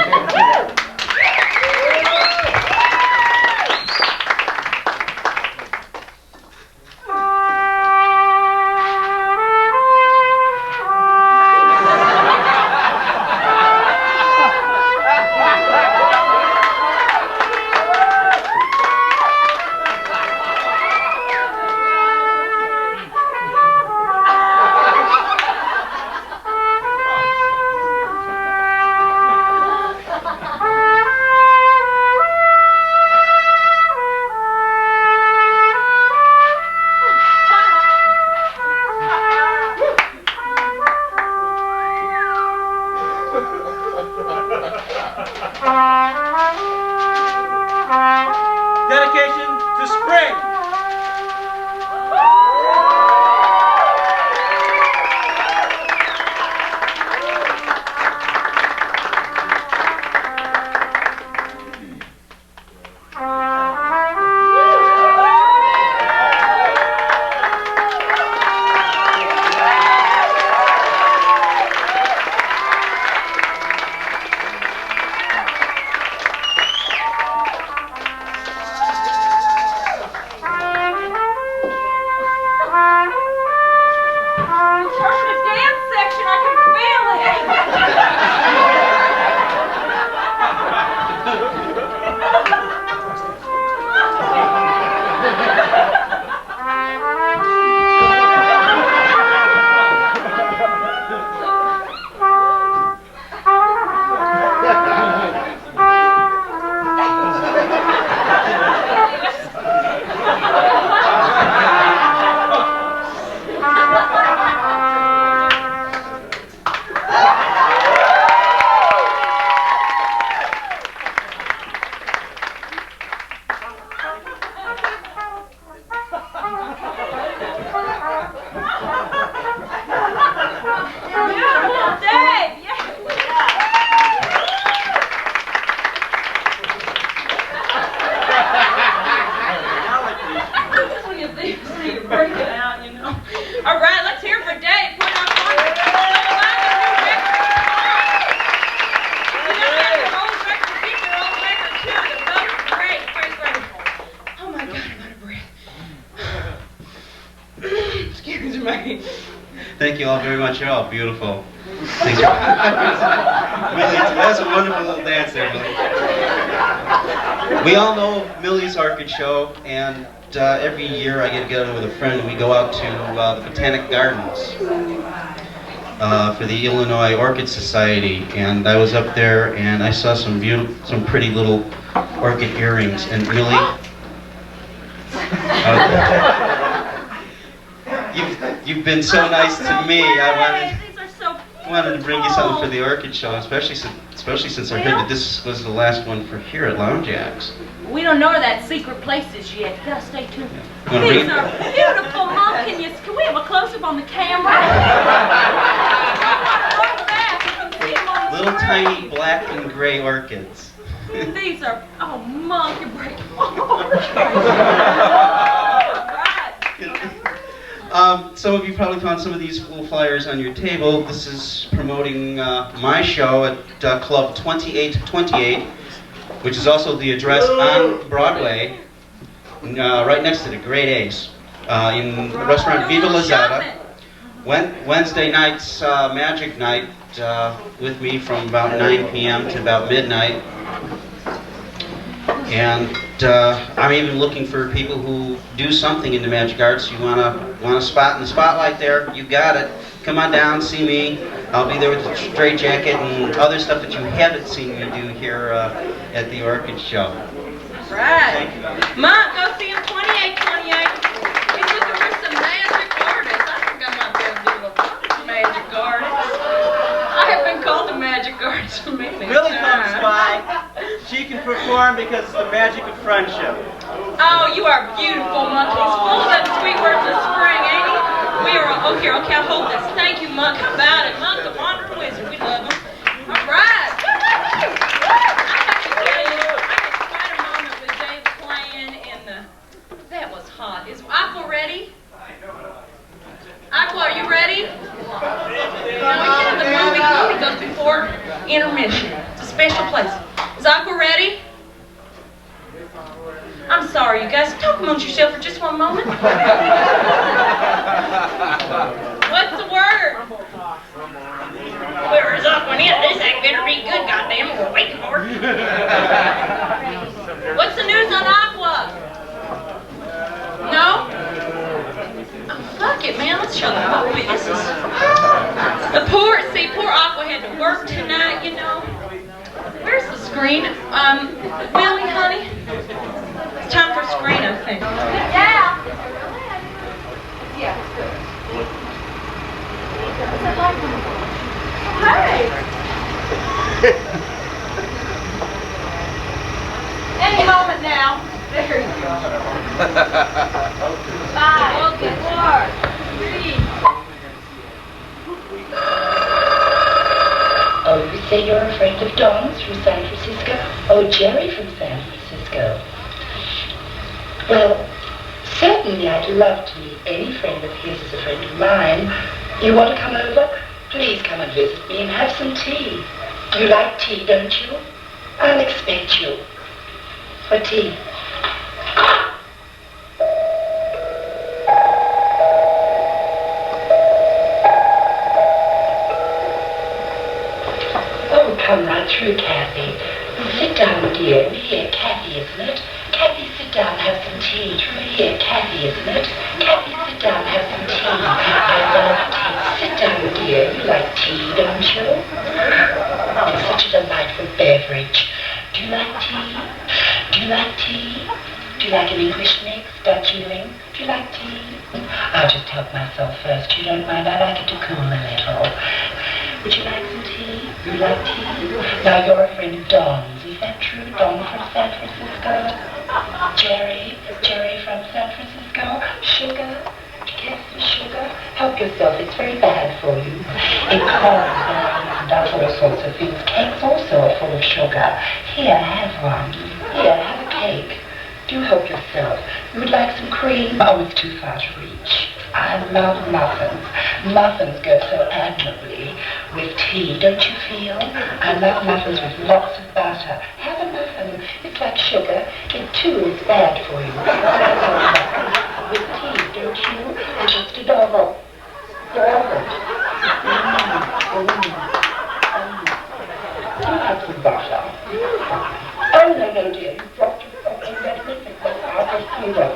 Dedication to spring. Thank you all very much. You're all beautiful. Thanks for Millie, that's a wonderful little dance there, Millie. We all know Millie's Orchid Show, and every year I get together with a friend and we go out to the Botanic Gardens for the Illinois Orchid Society. And I was up there and I saw some pretty little orchid earrings. And Millie, you've been so nice to me. I wanted to bring you something for the Orchid Show, especially since I heard that this was the last one for here at Lounge Acts. We don't know that secret places yet. You gotta stay tuned. Yeah. These are beautiful, Mom. Can we have a close-up on the camera? Little tiny black and gray orchids. These are, oh, Mom, you're breaking Some of you probably found some of these little flyers on your table. This is promoting my show at Club 2828, which is also the address on Broadway, right next to the Great Ace, in the restaurant Viva Lazada. Wednesday night's Magic Night with me from about 9 p.m. to about midnight. And I'm even looking for people who do something in the magic arts. You want a spot in the spotlight there? You got it. Come on down, see me. I'll be there with the straight jacket and other stuff that you haven't seen me do here at the Orchid Show. Right. Mom, go see him 2828. He's looking for some magic artists. I think I might be able to do a magic artist. I have been called a magic artist for many Millie times. comes by. She can perform because it's the magic of friendship. Oh, you are beautiful, Monkey. He's full of that sweet words of spring, ain't he? We are okay, I'll hold this. Thank you, Monk. How about it? Monk, the wandering wizard. We love him. All right. I have to tell you, I had quite a moment with Dave playing, and that was hot. Is Aqua ready? Aqua, are you ready? No, we get in the movie goes before intermission. It's a special place. Is Aqua ready? I'm sorry, you guys. Talk amongst yourself for just one moment. What's the word? Where is Aquanetta? This act better be good, goddammit. We're waiting for it. What's the news on Aqua? No? Oh, fuck it, man. Let's show them what this is. Poor Aqua had to work tonight, you know. Where's the screen? Willie, honey? It's time for a screen, I think. Yeah. Hey. Any moment now. There you go. 5, 4, 3. Oh, you say you're a friend of Dawn's from San Francisco? Oh, Jerry from San Francisco. Well, certainly I'd love to meet any friend of his as a friend of mine. You want to come over? Please come and visit me and have some tea. You like tea, don't you? I'll expect you. For tea. Oh, come right through, Kathy. Sit down, dear. Here, Kathy, isn't it? Kathy, sit down, have some tea. Here, Kathy, isn't it? Kathy, sit down, have some tea. I love tea. Sit down, dear. You like tea, don't you? It's such a delightful beverage. Do you like tea? Do you like tea? Do you like an English mix, Darjeeling? Do you like tea? I'll just help myself first. You don't mind? I like it to cool a little. Would you like some tea? You like tea? Now you're a friend of Dawn's. Is that true? Dawn from San Francisco? Jerry from San Francisco? Sugar? Yes, sugar. Help yourself. It's very bad for you. It causes and does all sorts of things. Cakes also are full of sugar. Here, have one. Here, have a cake. Do help yourself. You would like some cream? Oh, it's too far to reach. I love muffins. Muffins go so admirably with tea, don't you feel? I love muffins with lots of butter. Have a muffin. It's like sugar. It too is bad for you. With tea, don't you? It's just adorable. You have some butter. Oh, no, dear. You dropped your fucking magnificent. I'll just clean up.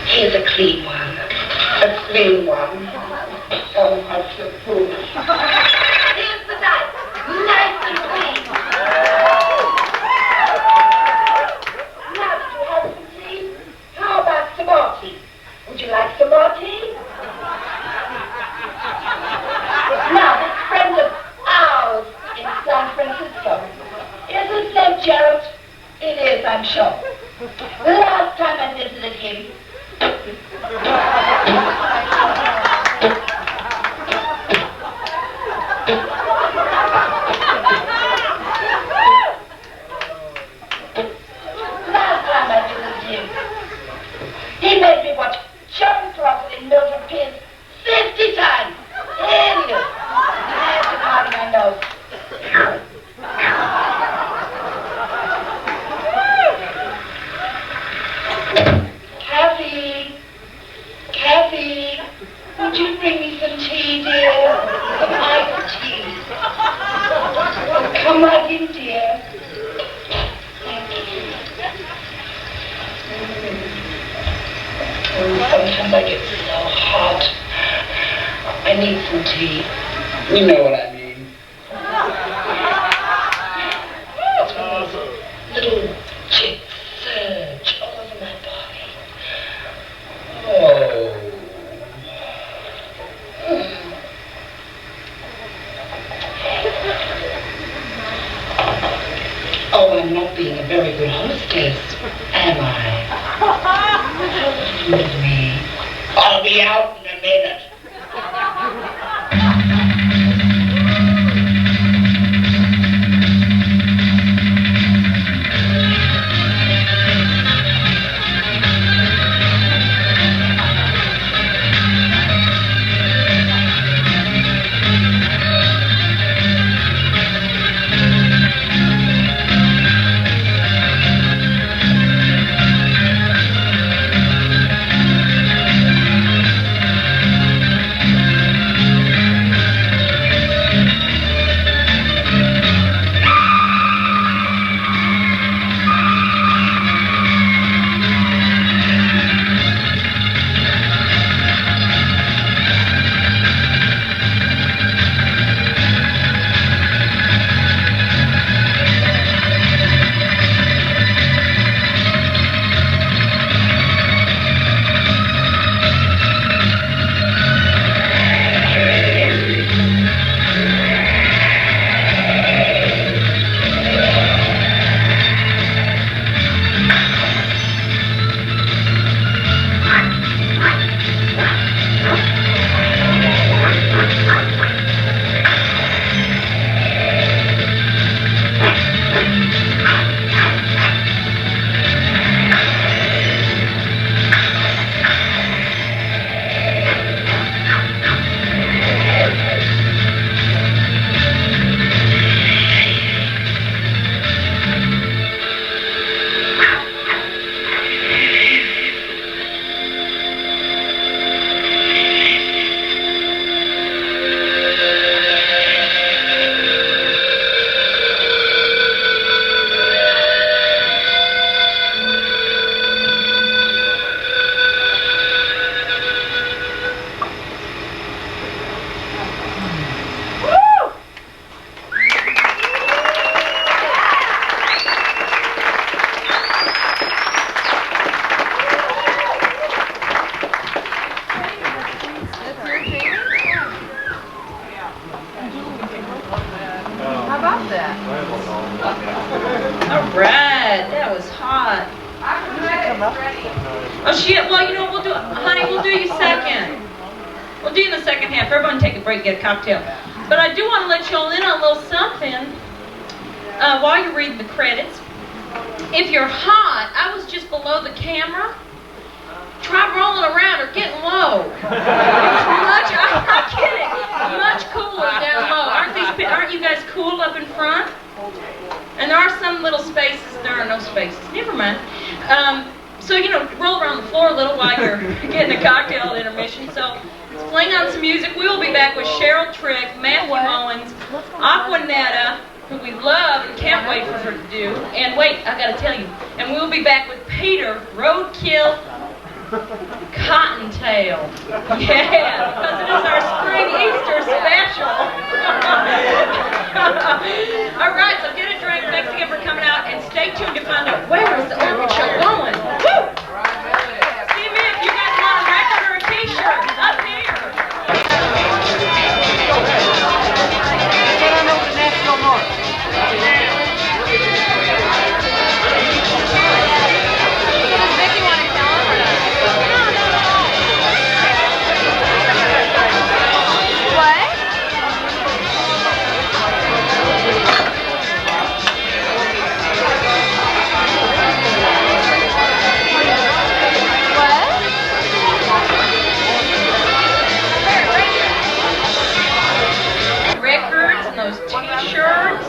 Here's a clean one. A clean one. Oh, I'm so foolish. Here's the knife. Nice and clean. Now, did you have some tea? How about some more tea? Would you like some more tea? Now, this friend of ours in San Francisco. Isn't that Gerald? It is, I'm sure. Last time I visited him, he made me watch John Crawford and Mildred Pierce 50 times. Idiot. I have to powder my nose. Kathy, would you bring me some tea, dear? Some iced tea. Oh, come right in, dear. Thank you. Oh, sometimes I get so hot. I need some tea. You know what I mean. It's one of those little jets surge all over my body. Oh. Oh, I'm not being a very good hostess, am I? Excuse me. I'll be out in a minute. How about that? All right, that was hot. Oh shit! Well, you know what we'll do, honey. We'll do you second. We'll do you in the second half. Everyone take a break, get a cocktail. But I do want to let you all in on a little something while you're reading the credits. If you're hot, I was just below the camera. Try rolling around or getting low. It's much, I'm kidding, much cooler down low. Aren't you guys cool up in front? And there are some little spaces, there are no spaces. Never mind. So, you know, roll around the floor a little while you're getting a cocktail intermission. So, let's fling on some music. We will be back with Cheryl Trick, Matthew Owens, Aquanetta, who we love and can't wait for her to do. And wait, I gotta tell you. And we'll be back with Peter, Roadkill, Cottontail. Yeah, because it is our spring Easter special. All right, so get a drink. Thanks again for coming out, and stay tuned to find out where is the Orchid show going. Woo! See me if you guys want a record or a t-shirt up here. Get on over to National North. Does Vicky want to tell him or not? What? Records and those t-shirts.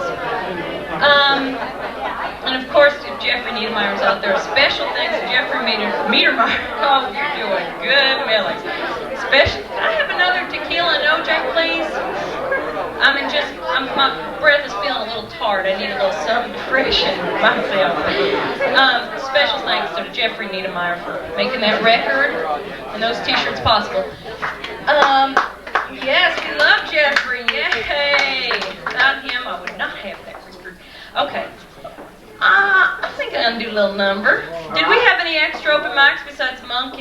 And of course, if Jeffrey Niedermeyer's out there, special thanks to Jeffrey Niedermeyer. Oh, you're doing good, Millie. Special. Can I have another tequila and OJ, please? My breath is feeling a little tart. I need a little something to freshen myself. Special thanks to Jeffrey Niedermeyer for making that record and those t-shirts possible. Yes, we love Jeffrey. Yay! Without him, I would not have that record. Okay. I think I'm gonna do a little number. Did we have any extra open mics besides Monk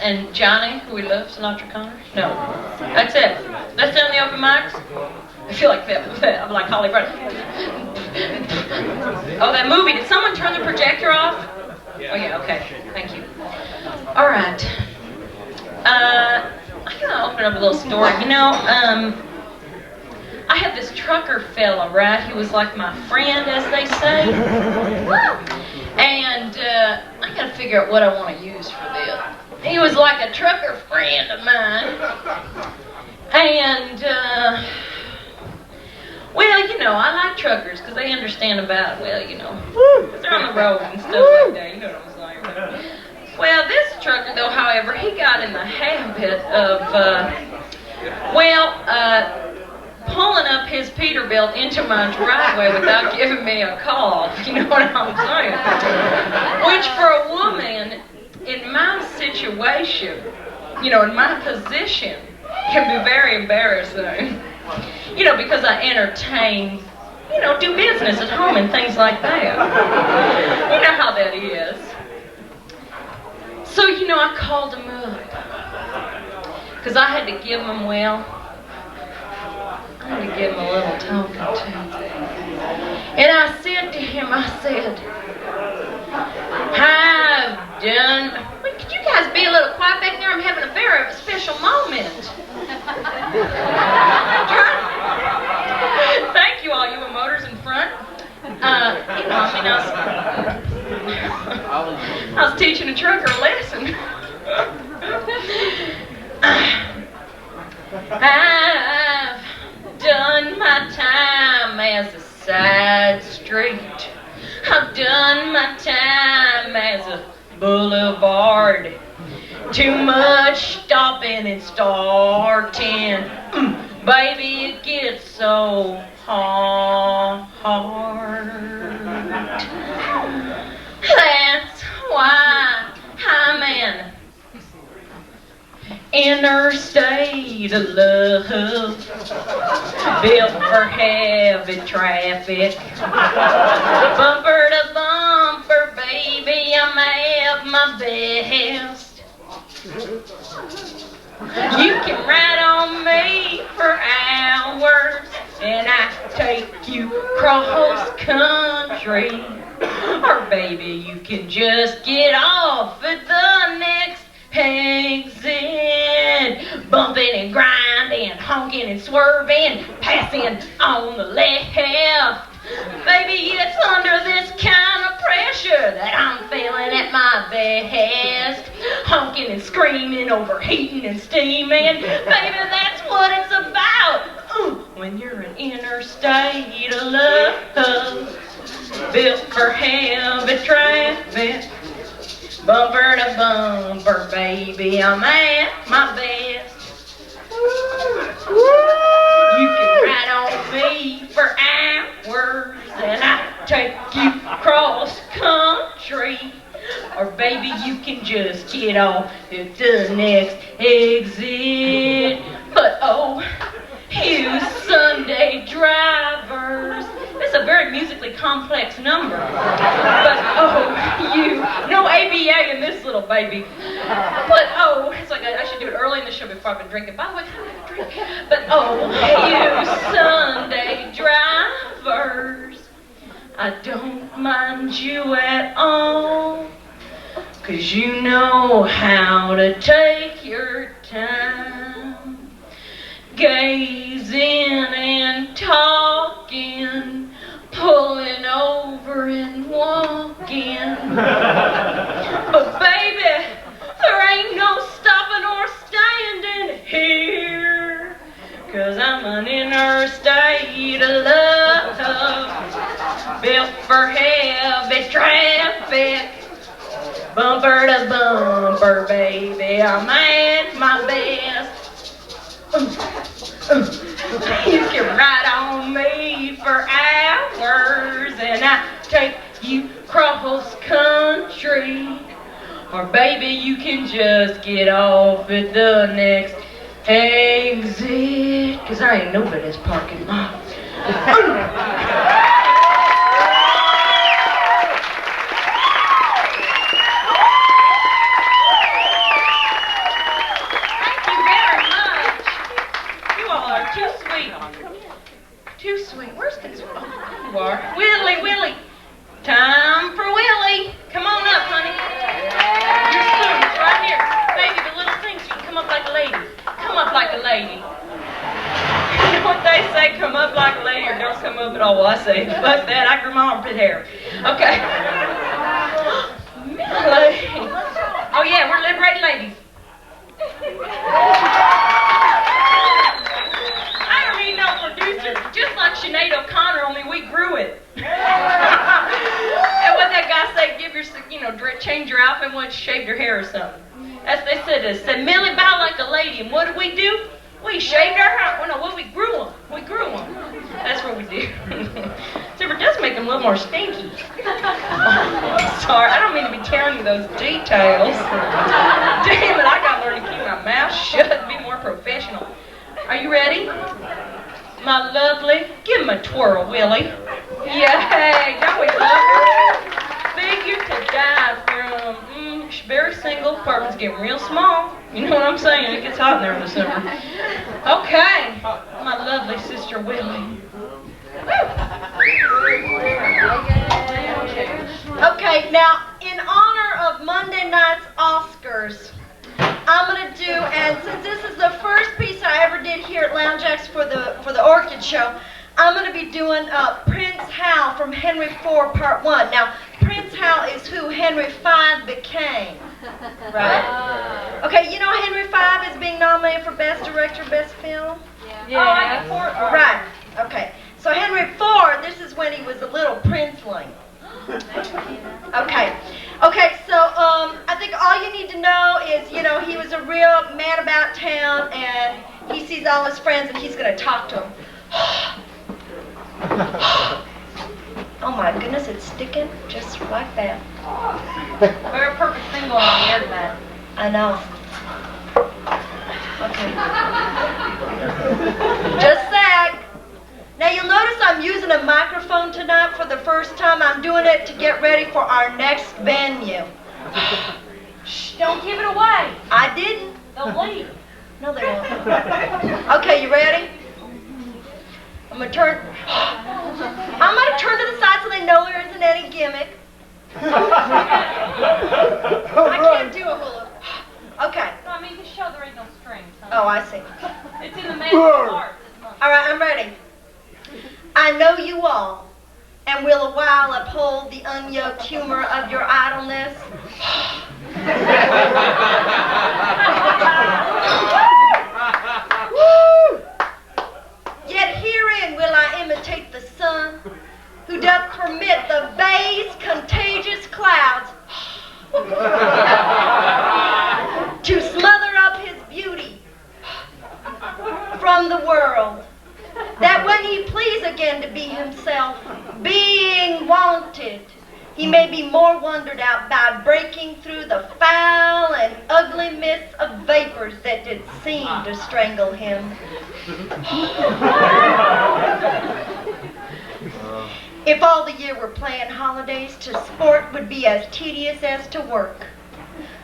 and Johnny, who we love, Sinatra Connors? No. That's it. That's it on the open mics? I feel like that. I'm like Holly Brown. Oh, that movie. Did someone turn the projector off? Oh, yeah, okay. Thank you. All right. I'm gonna open up a little story. You know, I had this trucker fella, right? He was like my friend, as they say. And I gotta figure out what I want to use for this. He was like a trucker friend of mine. And, well, you know, I like truckers because they understand about, well, you know, 'cause they're on the road and stuff like that. You know what I'm saying? But, well, this trucker, though, however, he got in the habit of, pulling up his Peterbilt into my driveway without giving me a call. You know what I'm saying? Which, for a woman in my situation, you know, in my position, can be very embarrassing. You know, because I entertain, you know, do business at home and things like that. You know how that is. So, you know, I called him up. Because I had to give him, well, I had to give him a little talking to. And I said to him, I said, I've done... Wait, could you guys be a little quiet back there? I'm having a very special moment. Thank you, all you motors in front. You know, I mean, I was teaching a trucker a lesson. I've done my time as a side street. I've done my time as a boulevard. Too much stopping and starting. Baby, it gets so hard. That's why I'm in interstate of love, built for heavy traffic. Bumper to bumper, baby, I'm at my best. You can ride on me for hours, and I take you cross country. Or baby, you can just get off at the next exit. Bumping and grinding, honking and swerving, passing on the left. Baby, it's under this kind of pressure that I'm feeling at my best. Honking and screaming, overheating and steaming. Baby, that's what it's about. When you're an interstate of love, built for heavy traffic. Bumper to bumper, baby, I'm at my best. You can ride on me for hours, and I take you cross country. Or baby, you can just get off at the next exit. But oh, you Sunday drivers. This is a very musically complex number. But oh, you, no ABA in this little baby. But oh, it's like I should do it early in the show before I've been drinking. By the way, can I have a drink? But oh, you Sunday drivers, I don't mind you at all. 'Cause you know how to take your time, gazing and talking, pulling over and walking. But baby, there ain't no stopping or standing here, 'cause I'm an interstate of love, built for heavy traffic. Bumper to bumper, baby, I'm at my best. You can ride on me for hours, and I take you cross country. Or baby, you can just get off at the next exit, 'cause I ain't nobody's parking lot. Too sweet. Where's this? Oh, you are. Willie. Time for Willie. Come on up, honey. Your spoon's right here. like a lady. You know what they say, come up like a lady or don't come up at all? Well, I say, fuck that, I grew my armpit hair. Okay. Millie. Oh yeah, we're liberating ladies. I don't need no producer. Just like Sinead O'Connor, only we grew it. And what that guy say, give your, change your outfit once you shaved your hair or something. As they said, Millie, bow like a lady. And what did we do? We shaved our hair. Well, no, we grew them. We grew them. That's what we do. So it does make them a little more stinky. Sorry, I don't mean to be telling you those details. Damn it, I gotta learn to keep my mouth shut and be more professional. Are you ready? My lovely, give him a twirl, Willie. Yay, don't we love her? Figure to die from. She's very single, apartment's getting real small. You know what I'm saying? It gets hot in there in the summer. Okay, my lovely sister Willie. Okay, now in honor of Monday night's Oscars, I'm gonna do, and since this is the first piece I ever did here at Lounge Acts for the Orchid show, I'm gonna be doing Prince Hal from Henry IV Part 1. Now, Prince Hal is who Henry V became, right? Okay, you know Henry V is being nominated for Best Director, Best Film? Yeah. Oh, I get four. Right, okay. So Henry IV, this is when he was a little princeling. Okay, so I think all you need to know is, he was a real man about town, and he sees all his friends, and he's going to talk to them. Oh my goodness, it's sticking just like that. We're a perfect thing going on the end of that. I know. Okay. Just a sec. Now you'll notice I'm using a microphone tonight for the first time. I'm doing it to get ready for our next venue. Shh, don't give it away. I didn't. They'll leave. No, they won't. Okay, you ready? I'm gonna turn to the side so they know there isn't any gimmick. I can't do a hula. Okay. No, I mean, this show, there ain't no strings. Oh, I see. It's in the magic of art. All right, I'm ready. I know you all, and will a while uphold the unyoked humor of your idleness. Yet herein will I imitate the sun, who doth permit the base contagious clouds to smother up his beauty from the world, that when he please again to be himself, being wanted, he may be more wondered out by breaking through the foul and ugly mists of vapors that did seem to strangle him. If all the year were planned holidays, to sport would be as tedious as to work.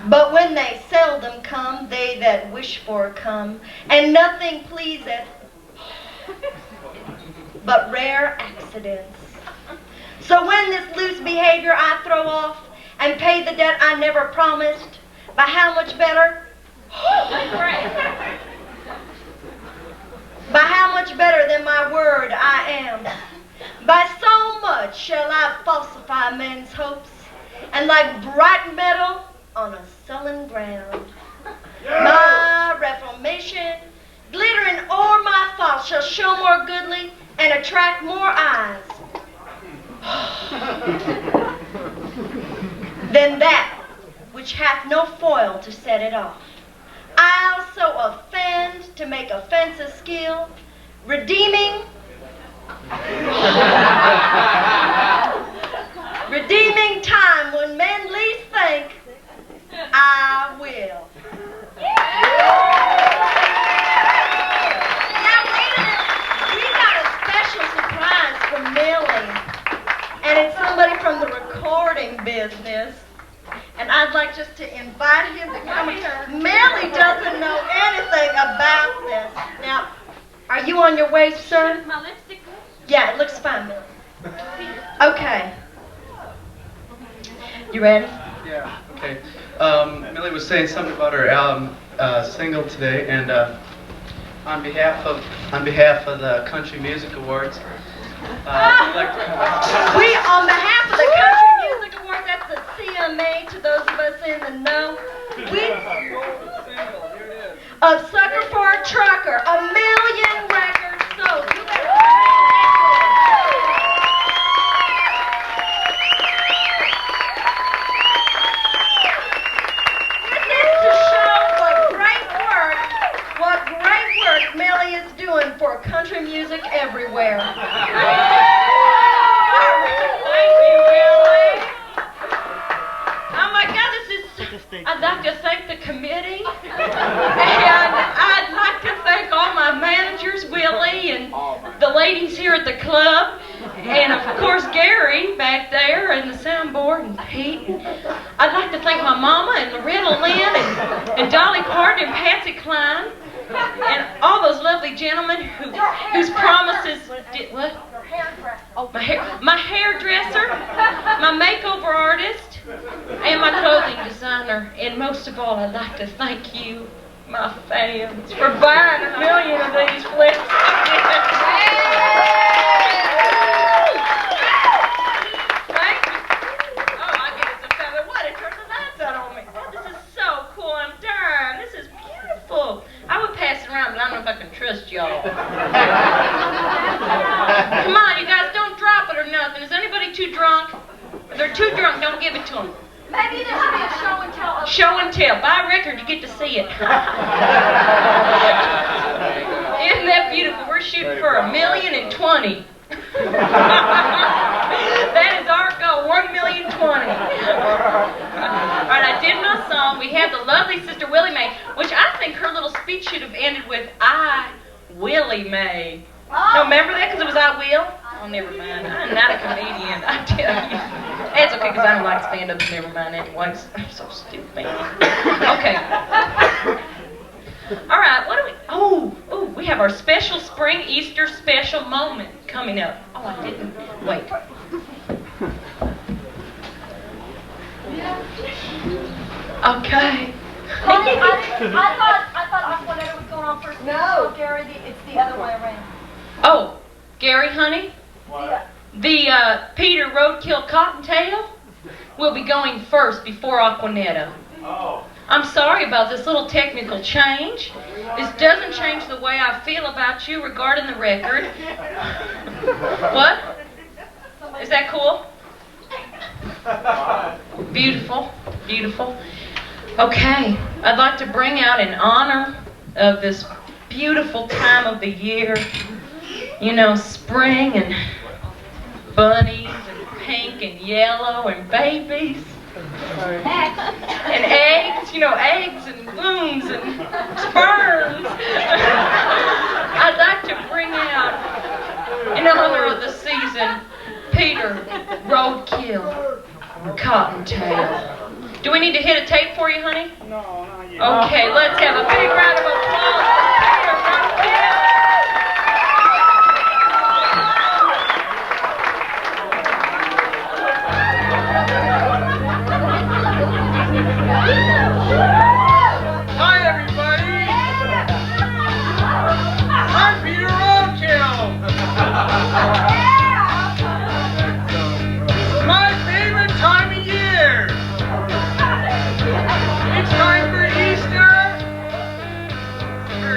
But when they seldom come, they that wish for come, and nothing pleaseth but rare accidents. So when this loose behavior I throw off, and pay the debt I never promised, by how much better? By how much better than my word I am? By so much shall I falsify men's hopes, and like bright metal on a sullen ground. My reformation, glittering o'er my faults, shall show more goodly and attract more eyes than that which hath no foil to set it off. I'll so offend to make offense a skill, redeeming time when men least think I will. Now wait a minute, we got a special surprise for Millie, and it's somebody from the recording business. And I'd like just to invite him to come here. Millie doesn't know anything about this. Now, are you on your way, sir? Is my lipstick good? Yeah, it looks fine, Millie. Okay. You ready? Yeah, okay. Millie was saying something about her album single today, and On behalf of the Country Music Awards, we'd like to We, on behalf of the Country Music Awards, that's the CMA to those of us in the know, of Sucker for a Trucker, 1,000,000 records sold. You better This is to show what great work Millie is doing for country music everywhere. Thank you, Willie. Oh my God, I'd like to thank the committee, and I'd like to thank all my managers, Willie, and the ladies here at the club, and of course Gary back there, and the soundboard, and Pete. I'd like to thank my mama, and Loretta Lynn, and Dolly Parton, and Patsy Cline, and all those lovely gentlemen whose promises did what? Oh, my hairdresser, my makeover artist, and my clothing designer. And most of all, I'd like to thank you, my fans, for buying 1,000,000 of these flips. Thank you. Oh, I get it, feather. What? It turned the lights out on me. Oh, this is so cool. I'm darn. This is beautiful. I would pass it around, but I don't know if I can trust y'all. Come on, you guys, don't drop it or nothing. Is anybody too drunk? If they're too drunk, don't give it to them. Maybe there should be a show and tell. Show and tell. Buy a record, you get to see it. Isn't that beautiful? We're shooting for 1,020,000. That is our goal, 1,020,000. All right, I did my song. We had the lovely Sister Willie Mae, which I think her little speech should have ended with "I Willie Mae." No, remember that? Because it was "I will." Oh, never mind. I'm not a comedian, I tell you. It's okay, because I don't like stand-up. Never mind anyways. I'm so stupid. Okay. All right, what do we... Oh, we have our special spring Easter special moment coming up. Oh, I didn't... Wait. Okay. Honey, I thought Aquanetta was going on first. No, Gary, it's the other way around. Oh, Gary, honey? What? The Peter Roadkill Cottontail will be going first before Aquanetta. Oh. I'm sorry about this little technical change. This doesn't change the way I feel about you regarding the record. What? Is that cool? Beautiful, beautiful. Okay, I'd like to bring out in honor of this beautiful time of the year, you know, spring and bunnies and pink and yellow and babies and eggs, you know, eggs and blooms and sperms. I'd like to bring out, in honor of the season, Peter Roadkill Cottontail. Do we need to hit a tape for you, honey? No, not yet. Okay, let's have a big round of applause for Peter Roadkill. Hi, everybody. I'm Peter Roadkill. My favorite time of year. It's time for Easter, for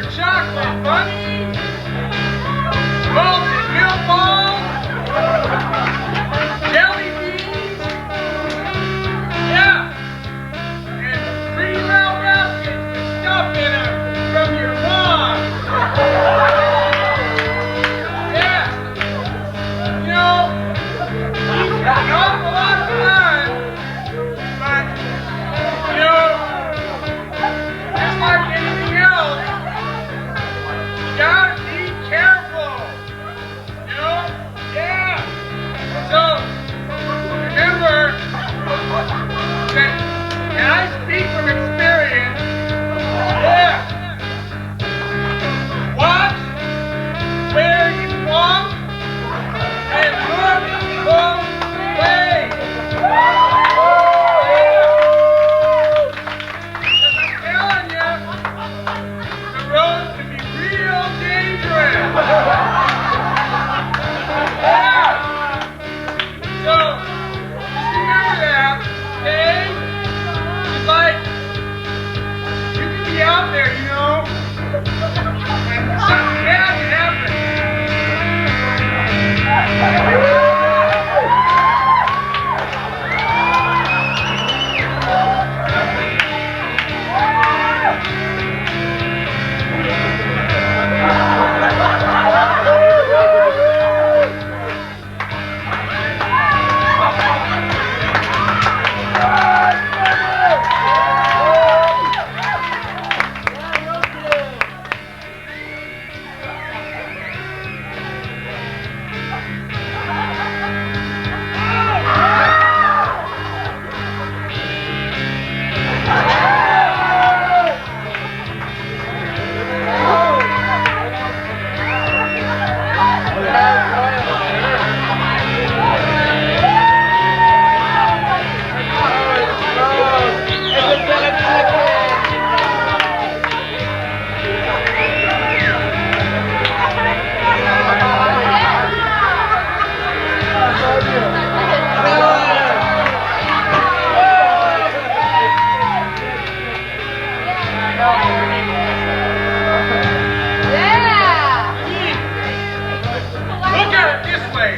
this way.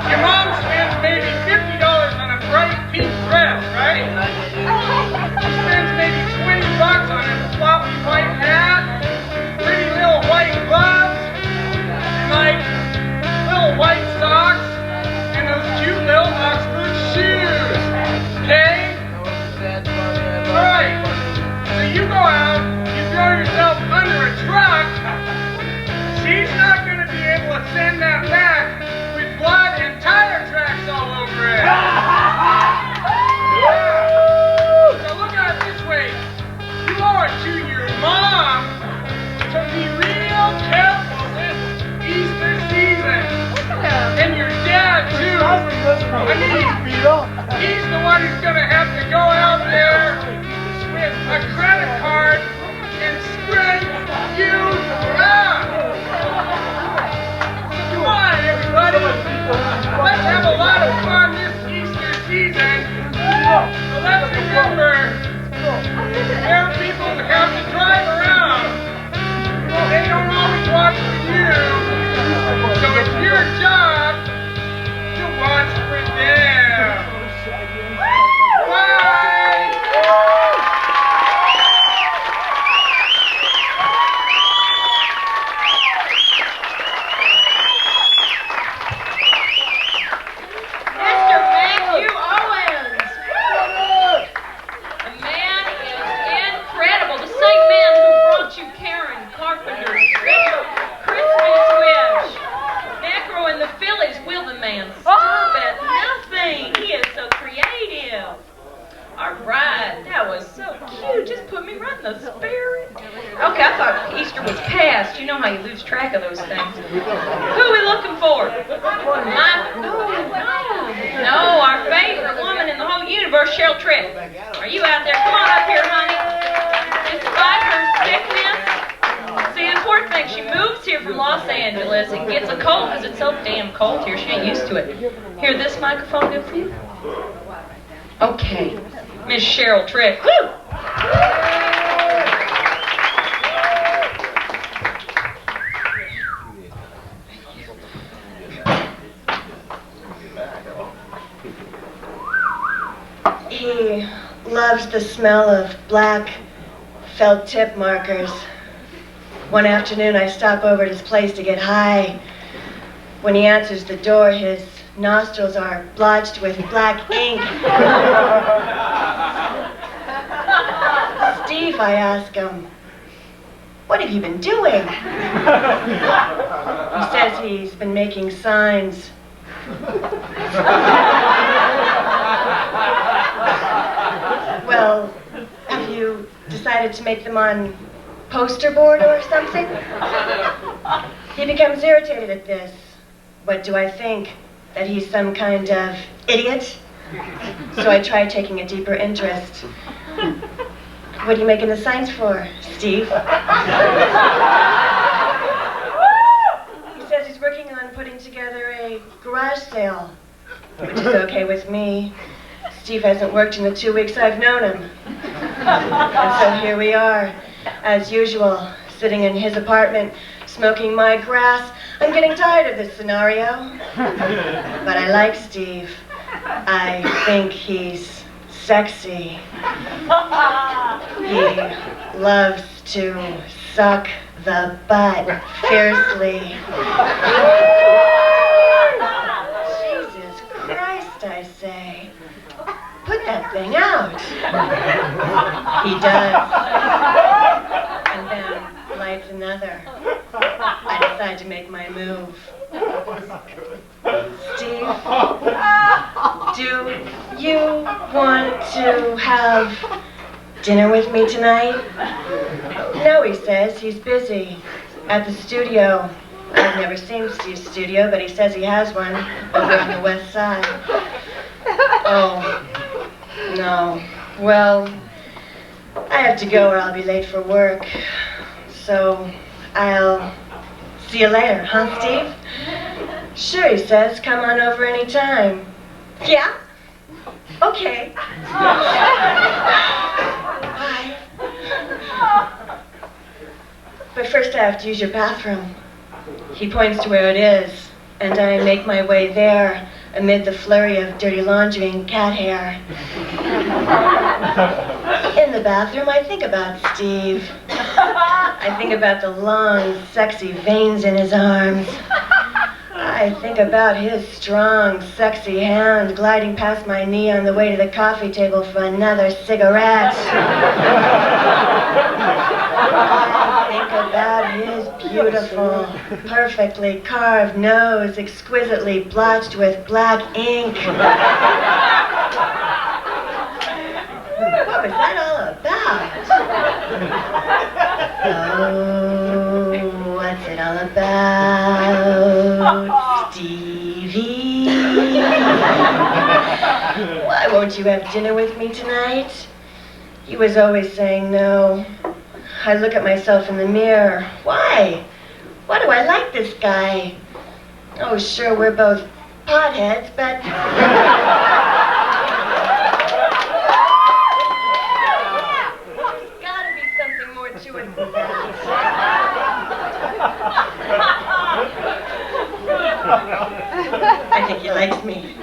Your mom spends maybe $50 on a bright pink dress, right? She spends maybe $20 on a floppy white hat, pretty little white gloves, and like little white socks, and those cute little Oxford shoes. Okay? Alright. So you go out, you throw yourself under a truck. She's not going to be able to send that back with blood and tire tracks all over it. Yeah. So look at it this way. You owe it to your mom to be real careful this Easter season. And your dad, too. I mean, he's the one who's going to have to go out there with a credit card and scrape you up. Come on, everybody. Let's have a lot of fun this Easter season. So let's remember, there are people that have to drive around. They don't always watch for you. So it's your job to watch for them. Bye! Mr. Matthew Owens. The man is incredible. The same man who brought you Karen Carpenter's special Christmas wish. Necro and the Phillies will the man. Stop at nothing. He is so creative. All right, that was so cute. Just put me right in the spirit. Okay, I thought Easter was past. You know how you lose track of those things. Who are we looking for? No, our favorite woman in the whole universe, Cheryl Tripp. Are you out there? Come on up here, honey. Despite her sickness, see, the important thing, she moves here from Los Angeles and gets a cold because it's so damn cold here. She ain't used to it. Here, this microphone good for you? Okay. Miss Cheryl Tripp. Woo! He loves the smell of black felt tip markers. One afternoon I stop over at his place to get high. When he answers the door, his nostrils are blotched with black ink. Steve, I ask him, what have you been doing? He says he's been making signs. Well, have you decided to make them on poster board or something? He becomes irritated at this. What do I think? That he's some kind of idiot? So I try taking a deeper interest. What are you making the signs for, Steve? He says he's working on putting together a garage sale, which is okay with me. Steve hasn't worked in the 2 weeks I've known him. And so here we are, as usual, sitting in his apartment, smoking my grass. I'm getting tired of this scenario. But I like Steve. I think he's sexy. He loves to suck the butt fiercely. Jesus Christ, I say. Put that thing out. He does. And then lights another. I decide to make my move. Steve, do you want to have dinner with me tonight? No, he says. He's busy at the studio. I've never seen Steve's studio, but he says he has one over on the west side. Oh, no. Well, I have to go or I'll be late for work. So I'll see you later, huh, Steve? Sure, he says. Come on over anytime. Yeah? Okay. Bye. But first I have to use your bathroom. He points to where it is. and I make my way there amid the flurry of dirty laundry and cat hair. In the bathroom, I think about Steve. I think about the long, sexy veins in his arms. I think about his strong, sexy hand gliding past my knee on the way to the coffee table for another cigarette. I think about his beautiful, perfectly carved nose, exquisitely blotched with black ink. What was that all about? Oh, what's it all about, Stevie? Why won't you have dinner with me tonight? He was always saying no. I look at myself in the mirror. Why? Why do I like this guy? Oh, sure, we're both potheads, but... There's gotta be something more to it than that. I think he likes me.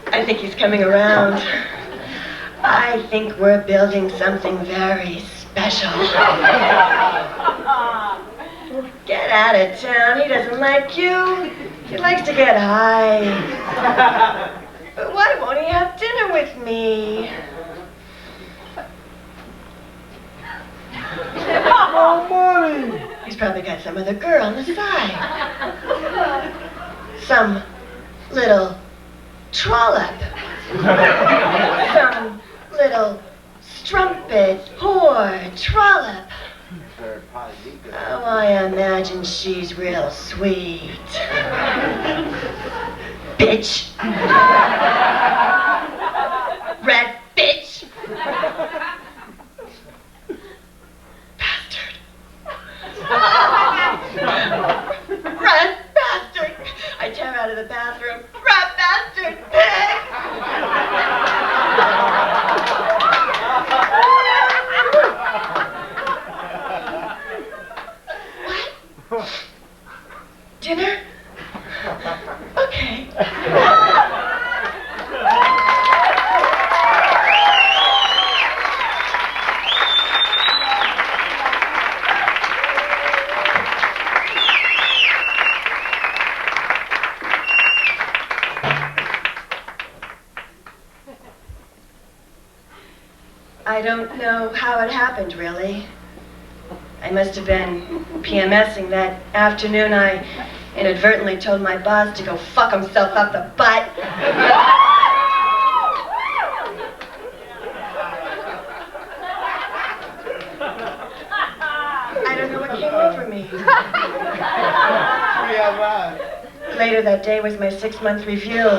I think he's coming around. I think we're building something very special. Get out of town. He doesn't like you. He likes to get high. But why won't he have dinner with me? Oh, money! He's probably got some other girl on the side. Some little trollop. Some little strumpet, whore, trollop. Oh, I imagine she's real sweet. Bitch. Rat bitch. Bastard. Rat bastard. I tear out of the bathroom. Rat bastard. Pig. What? Dinner? Okay. I don't know how it happened, really. I must have been PMSing that afternoon. I inadvertently told my boss to go fuck himself up the butt. I don't know what came over me. Later that day was my 6-month review.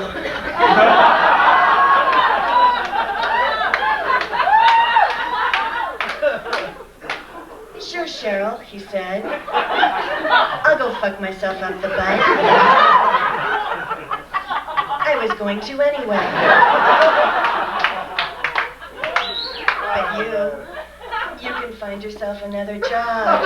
Sure, Cheryl, he said. I'll go fuck myself up the butt. I was going to anyway. But you can find yourself another job.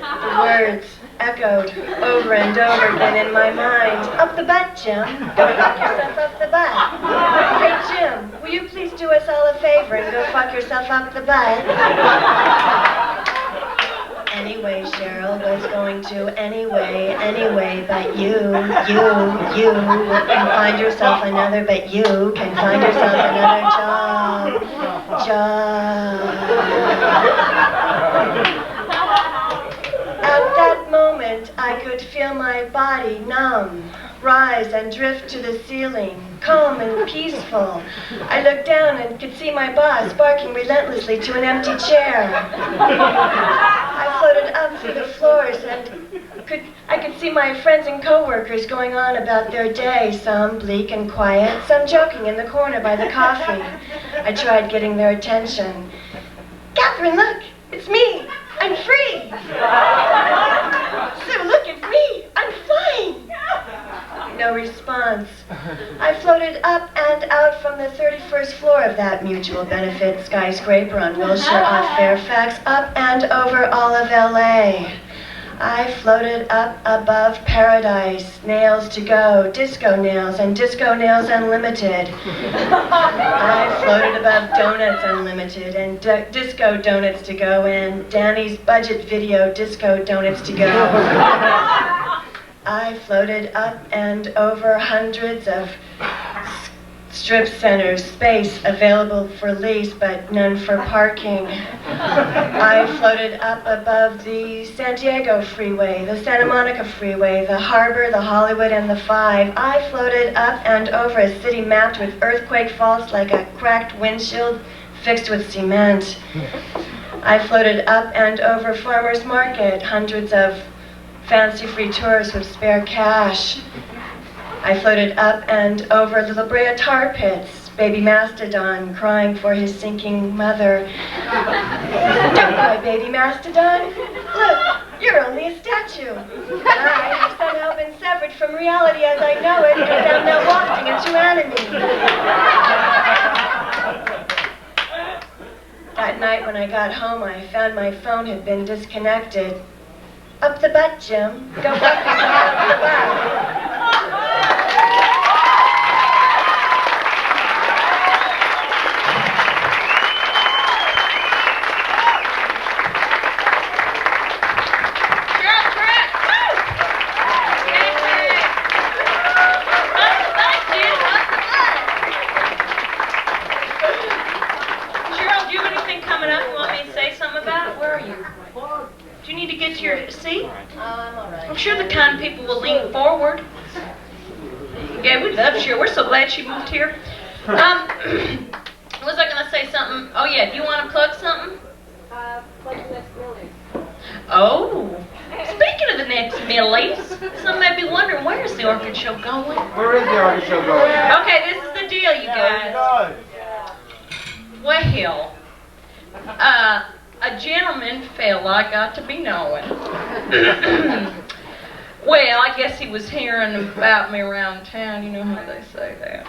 The words echoed over and over again in my mind. Up the butt, Jim. Go fuck yourself up the butt. Hey, Jim, will you please do us all a favor and go fuck yourself up the butt? Anyway, Cheryl was going to anyway, but you can find yourself another, but you can find yourself another job. At that moment, I could feel my body numb, rise and drift to the ceiling, calm and peaceful. I looked down and could see my boss barking relentlessly to an empty chair. I floated up through the floors and I could see my friends and coworkers going on about their day, some bleak and quiet, some joking in the corner by the coffee. I tried getting their attention. Catherine, look, it's me. I'm free. So look, it's me. I'm flying. No response. I floated up and out from the 31st floor of that mutual benefit skyscraper on Wilshire off Fairfax, up and over all of LA. I floated up above paradise, nails to go, disco nails, and disco nails unlimited. I floated above donuts unlimited, and disco donuts to go, and Danny's budget video, disco donuts to go. I floated up and over hundreds of strip centers, space available for lease but none for parking. I floated up above the San Diego freeway, the Santa Monica freeway, the harbor, the Hollywood, and the Five. I floated up and over a city mapped with earthquake faults like a cracked windshield fixed with cement. I floated up and over farmers market, hundreds of fancy-free tourists with spare cash. I floated up and over the La Brea tar pits, baby mastodon crying for his sinking mother. Don't cry, baby mastodon. Look, you're only a statue. I have somehow been severed from reality as I know it and am now wafting into anime. That night when I got home, I found my phone had been disconnected. Up the butt, Jim. Go back up the butt. I'm sure the kind people will lean forward. Yeah, we love Cheryl. We're so glad she moved here. Was I going to say something? Oh, yeah. Do you want to plug something? Plug the next building. Oh. Speaking of the next Millies, some may be wondering, where's the Orchid Show going? Where is the Orchid Show going? Okay, this is the deal, you guys. Well, a gentleman fella I got to be knowing. Well, I guess he was hearing about me around town, you know how they say that.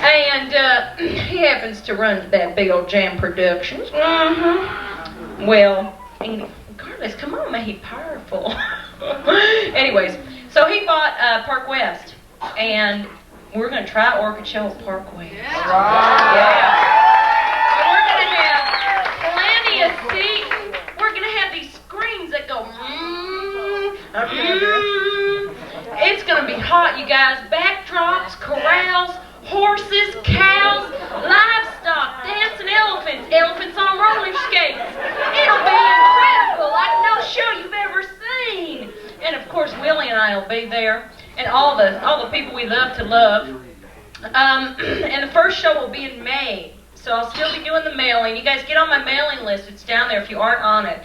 And he happens to run that big old Jam Productions. Mm-hmm. Well, Carlos, come on, man, he's powerful. Anyways, so he bought Park West, and we're going to try Orchid Show at Park West. Yeah. Seating. We're gonna have these screens that go It's gonna be hot, you guys. Backdrops, corrals, horses, cows, livestock, dancing elephants, elephants on roller skates. It'll be incredible, like no show you've ever seen. And of course Willie and I will be there, and all the people we love to love. And the first show will be in May. So I'll still be doing the mailing. You guys get on my mailing list. It's down there if you aren't on it.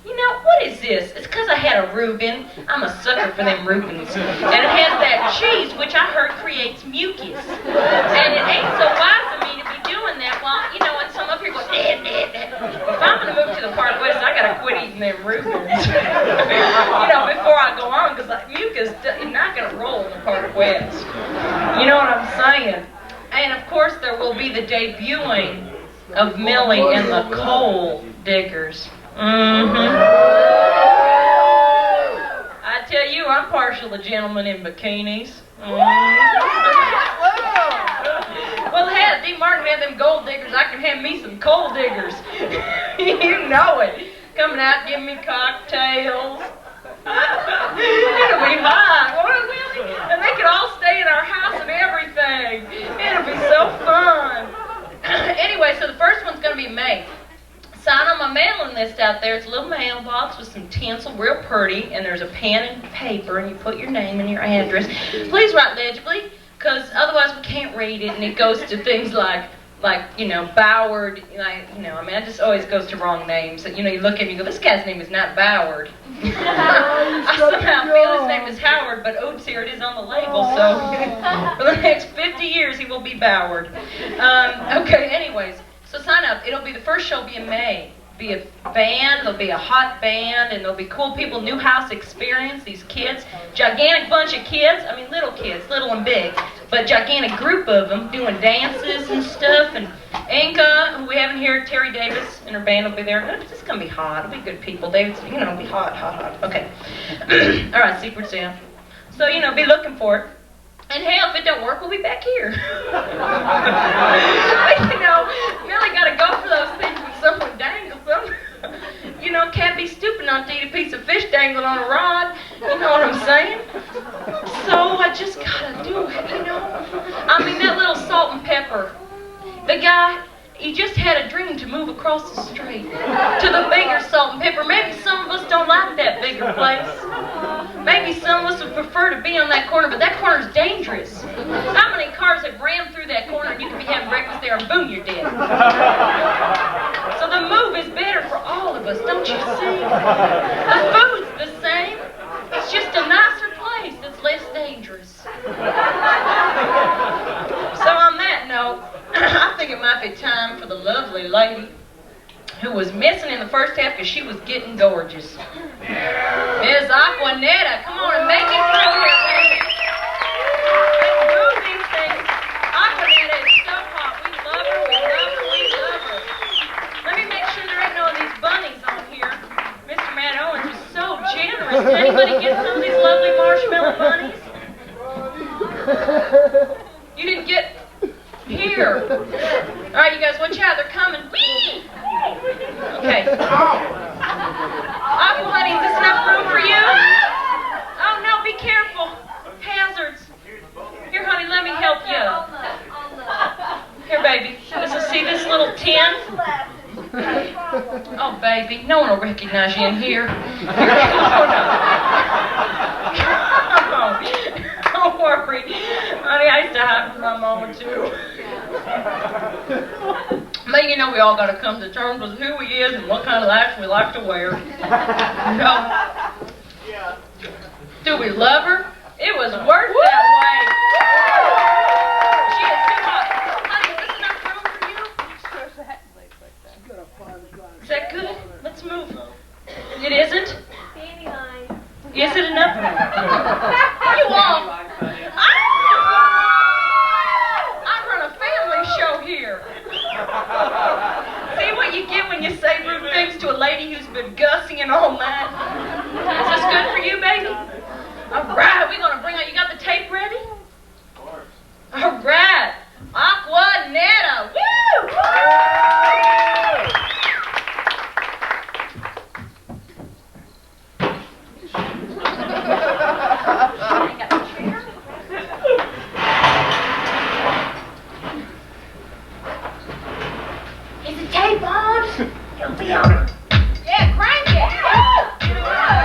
You know, what is this? It's because I had a Reuben. I'm a sucker for them Reubens. And it has that cheese, which I heard creates mucus. And it ain't so wise of me to be doing that while, you know, and some up here going, If I'm going to move to the Park West, I got to quit eating them Reubens. You know, before I go on, because mucus is not going to roll in the Park West. You know what I'm saying? And of course there will be the debuting of Millie and the Coal Diggers. Mm-hmm. I tell you, I'm partial to gentlemen in bikinis. Well, hell, D. Martin had them gold diggers. I can have me some coal diggers. You know it. Coming out, giving me cocktails. It'll be hot, won't it, Willie? And they can all stay in our house and everything. It'll be so fun. Anyway, so the first one's going to be May. Sign on my mailing list out there. It's a little mailbox with some tinsel, real pretty, and there's a pen and paper, and you put your name and your address. Please write legibly, because otherwise we can't read it, and it goes to things like, you know, Boward, like, you know, I mean, it just always goes to wrong names. You know, you look at him and you go, this guy's name is not Boward. I somehow feel his name is Howard, but oops, here it is on the label, so for the next 50 years he will be Boward. Okay, anyways, so sign up. It'll be, the first show will be in May. Be a band, there'll be a hot band, and there'll be cool people, new house experience, these kids, gigantic bunch of kids, I mean little kids, little and big, but gigantic group of them doing dances and stuff, and Inca, who we have in here, Terry Davis, and her band will be there. It's just going to be hot. It'll be good people. David's, it'll be hot, hot, hot. Okay. All right, secret's in. So, be looking for it. And hell, if it don't work, we'll be back here. But, Millie got to go for those things when someone dangles them. Can't be stupid not to eat a piece of fish dangling on a rod. You know what I'm saying? So I just got to do it, that little salt and pepper. The guy, he just had a dream to move across the street to the bigger Salt and Pepper. Maybe some of us don't like that bigger place. Maybe some of us would prefer to be on that corner, but that corner's dangerous. How many cars have rammed through that corner and you could be having breakfast there and boom, you're dead? So the move is better for all of us, don't you see? The food's the same. It's just a nicer place that's less dangerous. So on that note, I think it might be time for the lovely lady who was missing in the first half because she was getting gorgeous. Miss Aquanetta, come on and make it through here, baby. Let's move these things. Aquanetta is so hot. We love her, we love her, we love her. Let me make sure there ain't no of these bunnies on here. Mr. Matt Owens is so generous. Can anybody get some of these lovely marshmallow bunnies? You didn't get... Here. All right, you guys, watch out. They're coming. Whee! Okay. Aqua, honey, is this enough room for you? Oh, no, be careful. Hazards. Here, honey, let me help you. Here, baby. See this little tin? Oh, baby, no one will recognize you in here. Don't worry. Honey, I used to hide from my mama, too. But we all got to come to terms with who he is and what kind of life we like to wear. Do we love her? It was worth that way. She is too hot. Honey, is this enough room for you? Is that good? Let's move. It isn't? Is it enough? You all. I run a family show here. See what you get when you say rude things to a lady who's been gussying all night? Is this good for you, baby? All right, we're going to bring out, you got the tape ready? All right. Aquanetta. Woo! Is the tape on? It'll be on. Yeah, crank it. Woo!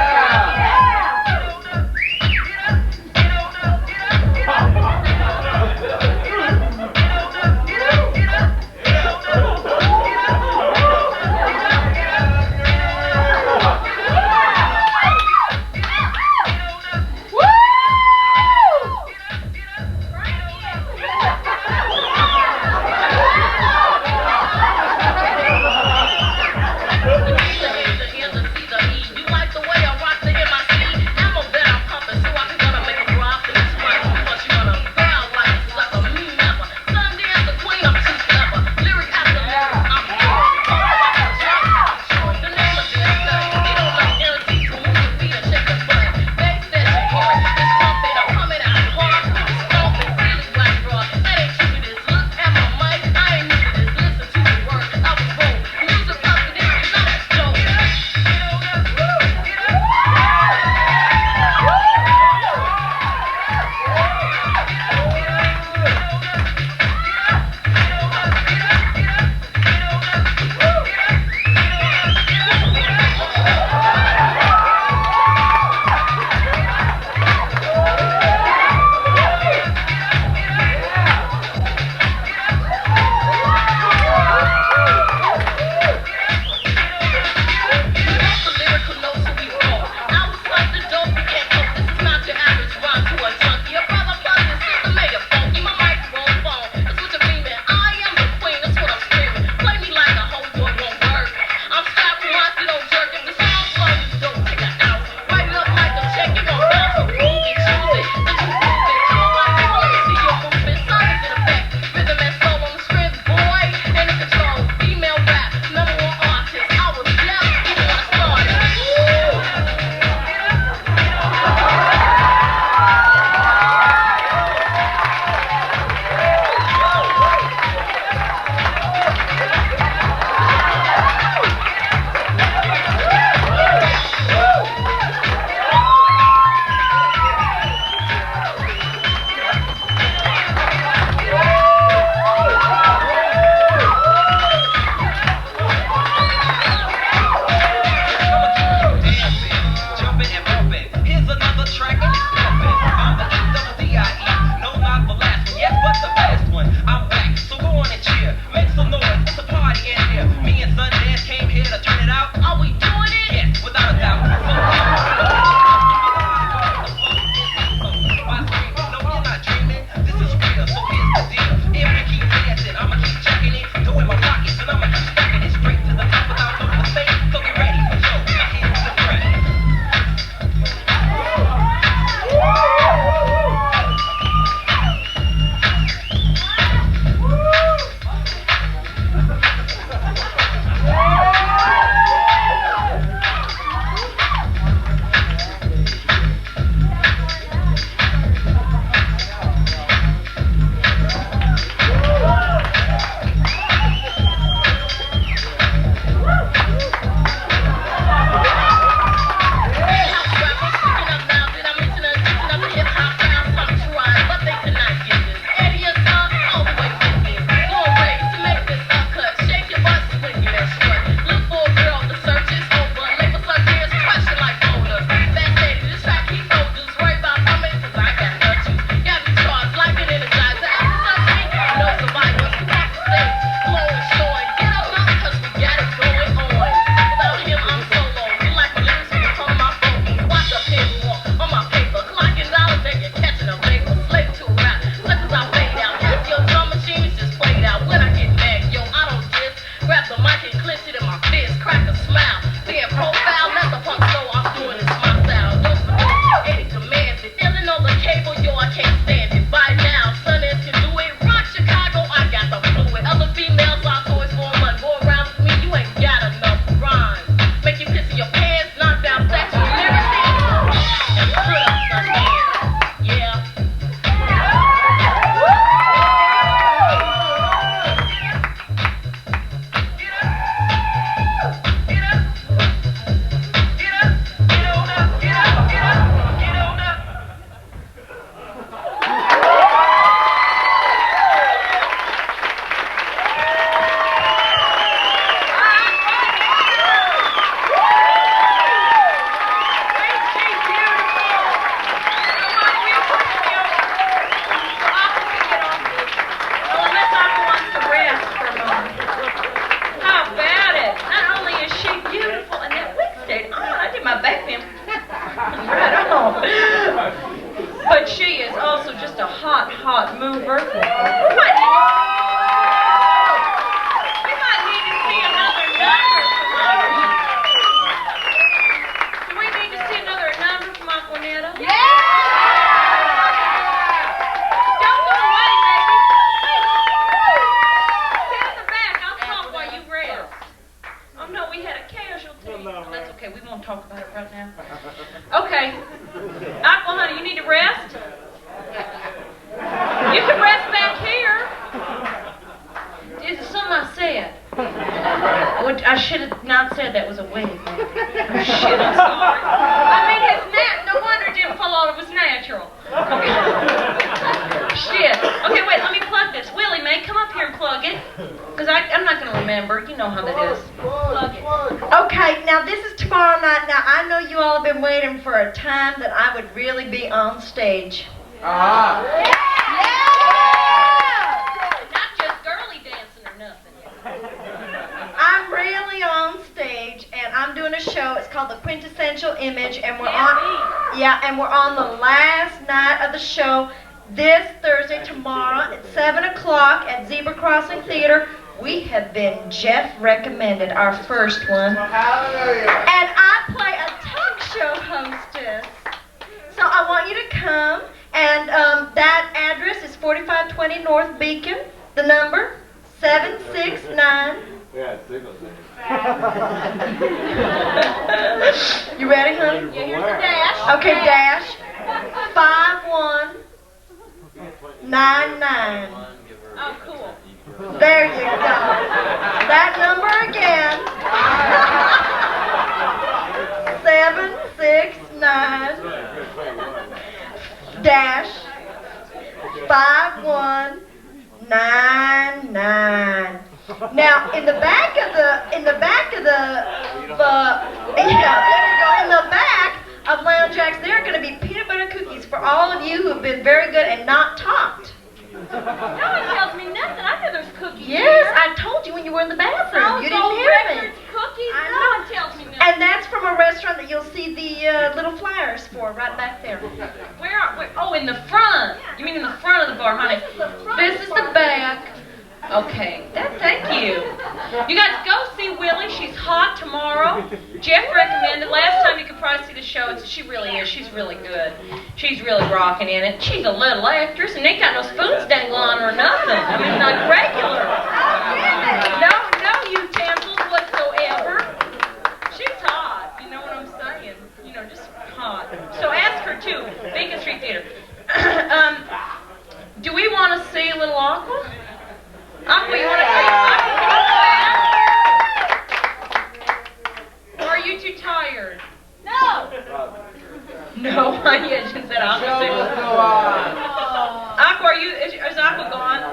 But she is also just a hot, hot mover. We might need to see another number from Aquanetta. Do we need to see another number from Aquanetta? Yeah! Don't go away, baby. Sit in the back. I'll talk while you rest. Oh no, we had a casualty. Oh, that's okay. We won't talk about it right now. Okay. Aqua, honey, you need to rest? You can rest back here. Is it something I said? I should have not said that was a wig. Oh, shit, I'm sorry. I mean, no wonder it didn't fall out. It was natural. Okay. Shit. Okay, wait, let me plug this. Willie, May, come up here and plug it. Because I'm not going to remember. You know how that is. Plug it. Okay, now this is tomorrow night. Now, I know you all have been waiting for a time that I would really be on stage. Yeah! Not just girly dancing or nothing. I'm really on stage, and I'm doing a show. It's called The Quintessential Image, and we're we're on the last night of the show this Thursday, tomorrow at 7 o'clock at Zebra Crossing Theater. We have been Jeff recommended, our first one. And I play a talk show hostess. So I want you to come, and that address is 4520 North Beacon. The number, 769. You ready, honey? Yeah, here's the dash. Okay, dash 5199. Oh, cool. There you go. That number again. 769 dash 5199. Now, in the back of the back of Lounge Jacks, there are going to be peanut butter cookies for all of you who have been very good and not talked. No one tells me nothing. I know there's cookies Yes, here. I told you when you were in the bathroom. You didn't hear me. Records, cookies. I No know. one tells me nothing. And that's from a restaurant that you'll see the little flyers for right back there. Where? Oh, in the front. You mean in the front of the bar, honey? This is the back. Okay. Thank you. You guys go see Willie. She's hot tomorrow. Jeff recommended. Last time you could probably see the show. She really is. She's really good. She's really rocking in it. She's a little actress, and ain't got no spoons dangling on her or nothing. I mean, like regular. No utensils whatsoever. She's hot. You know what I'm saying? You know, just hot. So ask her too. Beacon Street Theater. Do we want to see a little Aqua? Aqua, you want to see Aqua? Or are you too tired? No. No, I just said Aqua. Aqua, is Aqua gone?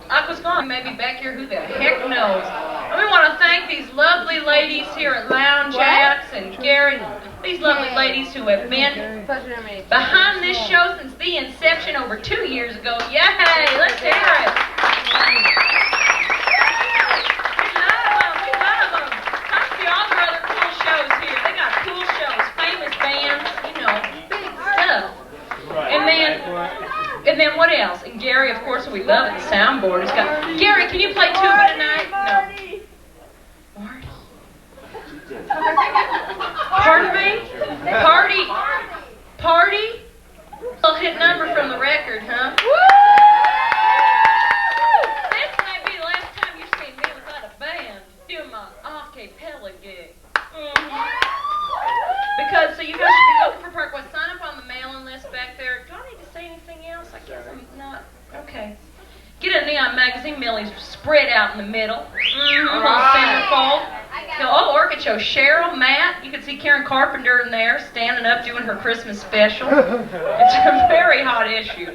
Aqua's gone. Maybe back here. Who the heck knows? And we want to thank these lovely ladies here at Lounge Jacks and Gary. These lovely ladies who have been behind this show since the inception over 2 years ago. Yay! Let's hear it. We love them. Come see all their other cool shows here. They got cool shows, famous bands, you know, big stuff. And then what else? And Gary, of course, we love it. The soundboard has got. Gary, can you play tuba tonight? No. Marty. Pardon me? Party? A hit number from the record, huh? This may be the last time you've seen me without a band doing my a-cappella gig. Because, so you guys should be looking for Parkway. Sign up on the mailing list back there. Do I need to say anything else? I guess I'm not. Okay. Get a neon magazine. Millie's spread out in the middle. Little centerfold. Oh, Orchid Show. Cheryl, Matt. You can see Karen Carpenter in there standing up doing her Christmas special. It's a very hot issue.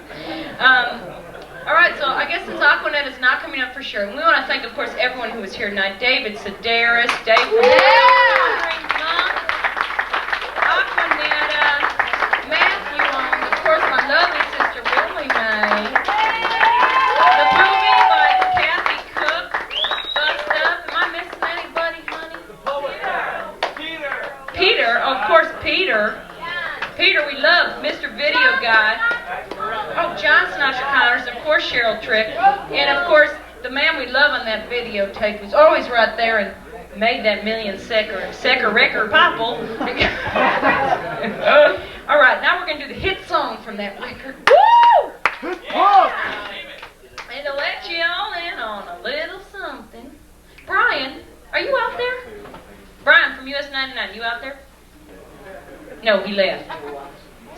All right, so I guess since Aquanet is not coming up for sure, and we want to thank, of course, everyone who was here tonight. David Sedaris, Dave from Aquanetta, Matthew, of course, my lovely sister Willie May. The movie by Kathy Cook, Bust Up. Am I missing anybody, honey? Peter, of course, Peter. Peter, we love Mr. Video Guy. Oh, John Sinatra Connors, of course, Cheryl Trick. And, of course, the man we love on that videotape was always right there and made that million-second record popple. All right, now we're going to do the hit song from that record. Woo! And to let you all in on a little something. Brian, are you out there? Brian from US 99, you out there? No, he left.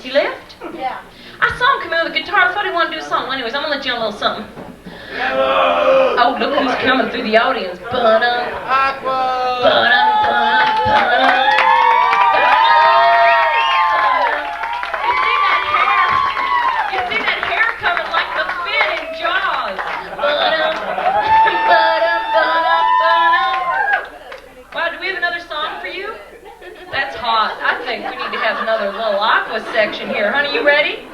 He left? Yeah. I saw him come in with a guitar. I thought he wanted to do a song. Well, anyways, I'm going to let you on a little something. Oh, look who's coming through the audience. Ba-dum, ba-dum, ba-dum. You see that hair coming like the fin in Jaws. Ba-dum, ba-dum, ba-dum, ba-dum. Wow, do we have another song for you? That's hot. I think we need to have another little aqua section here. Honey, you ready?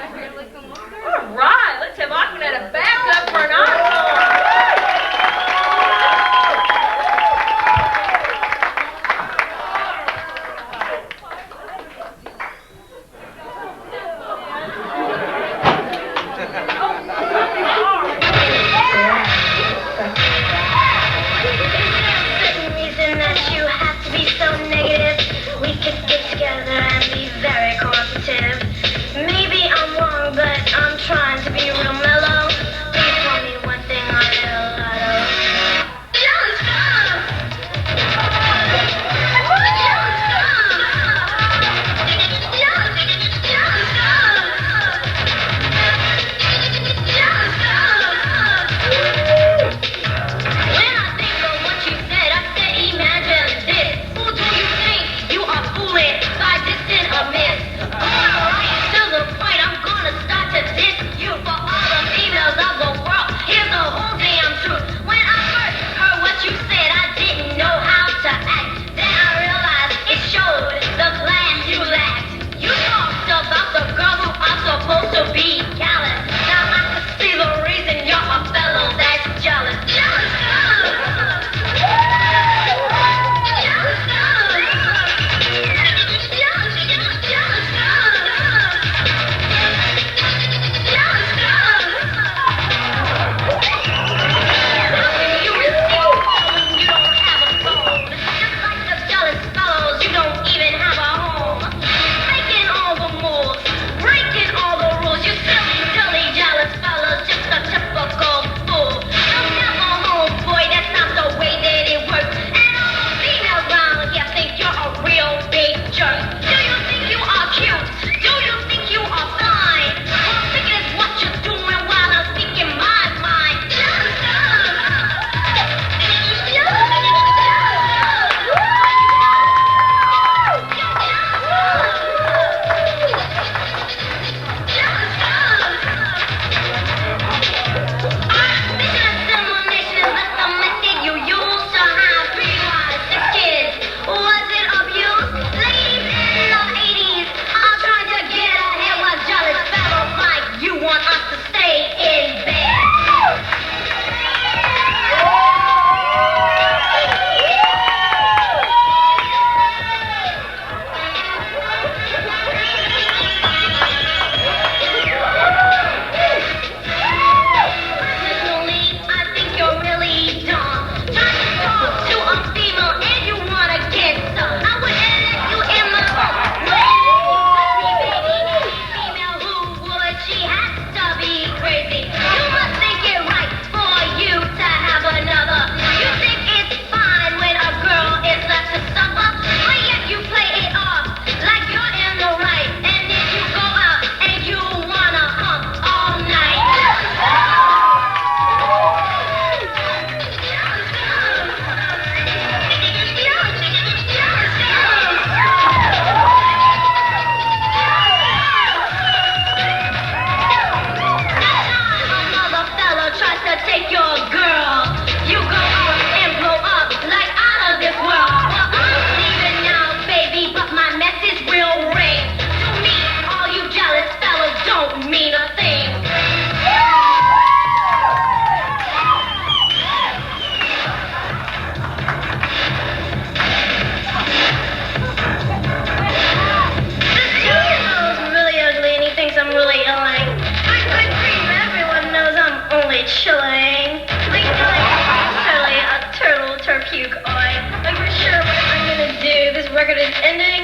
All right, let's have Aquanetta back up for an encore. Maybe I'm wrong, but I'm trying to be real mellow. Please call me when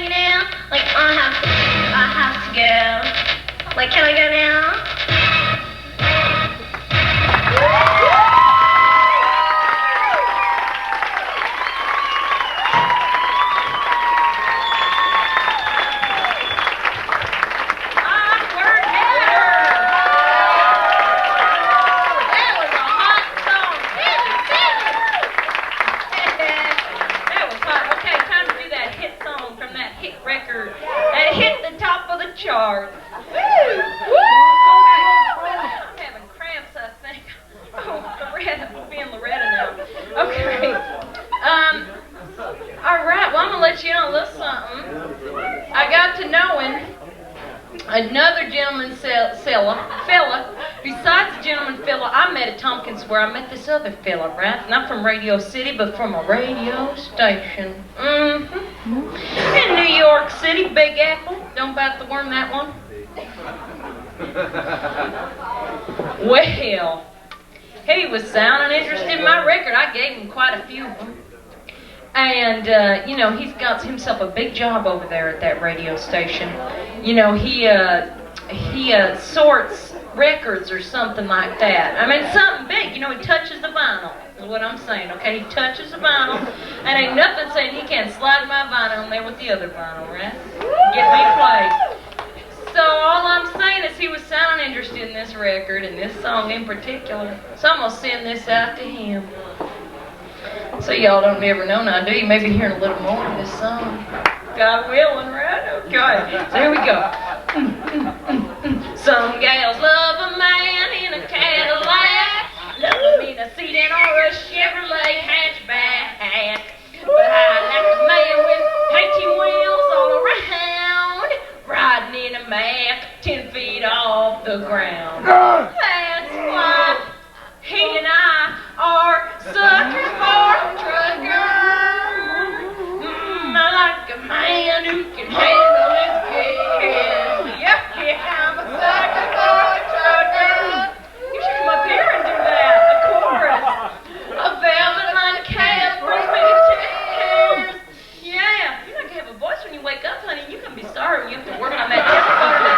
me now? Like I have to go. Like, can I go now? Chart. Woo! Woo! I'm having cramps, I think. Oh, Loretta, being Loretta now. Okay. All right. Well, I'm gonna let you know a little something. I got to knowing another gentleman fella. Besides the gentleman fella I met at Tompkins Square, I met this other fella, right? Not from Radio City, but from a radio station. In New York City, Big Apple. Don't bite the worm, that one. Well, he was sounding interested in my record. I gave him quite a few of them. And, you know, he's got himself a big job over there at that radio station. You know, he sorts records or something like that. I mean, something big. You know, he touches the vinyl, is what I'm saying, okay? He touches the vinyl, and ain't nothing saying he can't slide my vinyl in there with the other vinyl, right? Get me played. So all I'm saying is he was sounding interested in this record, and this song in particular. So I'm going to send this out to him. So y'all don't ever know now, do you? Maybe hearing a little more of this song. God willing, right? Okay. So here we go. Some gals love a man in a Cadillac, love him in a sedan or a Chevrolet hatchback. But I like a man with 18 wheels all around, riding in a Mac 10 feet off the ground. That's why he and I are suckers for a trucker. I like a man who can handle his gas. Yeah, I'm a sucker for a trucker. You should come up here and do that, the chorus. A velvet lined cab brings me to tears. Yeah, you like to have a voice when you wake up, honey. You can be sorry when you have to work on that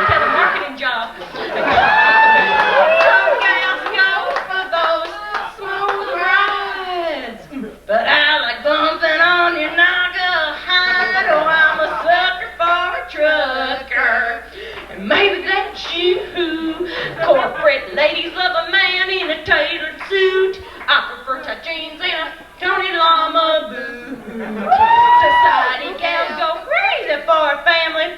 telemarketing job. Some gals go for those smooth rides, but I like bumping on your knocker hide. Oh, I'm a sucker for a trucker, and maybe that's you. Corporate ladies love a man in a tailored suit. I prefer tight jeans and a Tony Llama boot. Society gals go crazy for a family.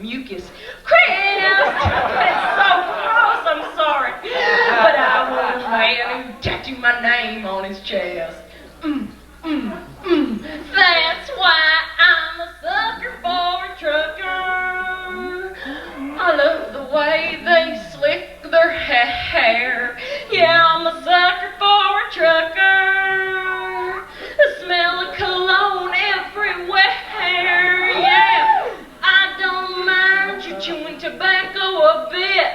Mucus. Chris! It's so gross, I'm sorry. But I want a man who tattoo my name on his chest. That's why I'm a sucker for a trucker. I love the way they slick their hair. Yeah, I'm a sucker for a trucker. The smell of cologne everywhere. Yeah, I don't mind you chewing tobacco a bit.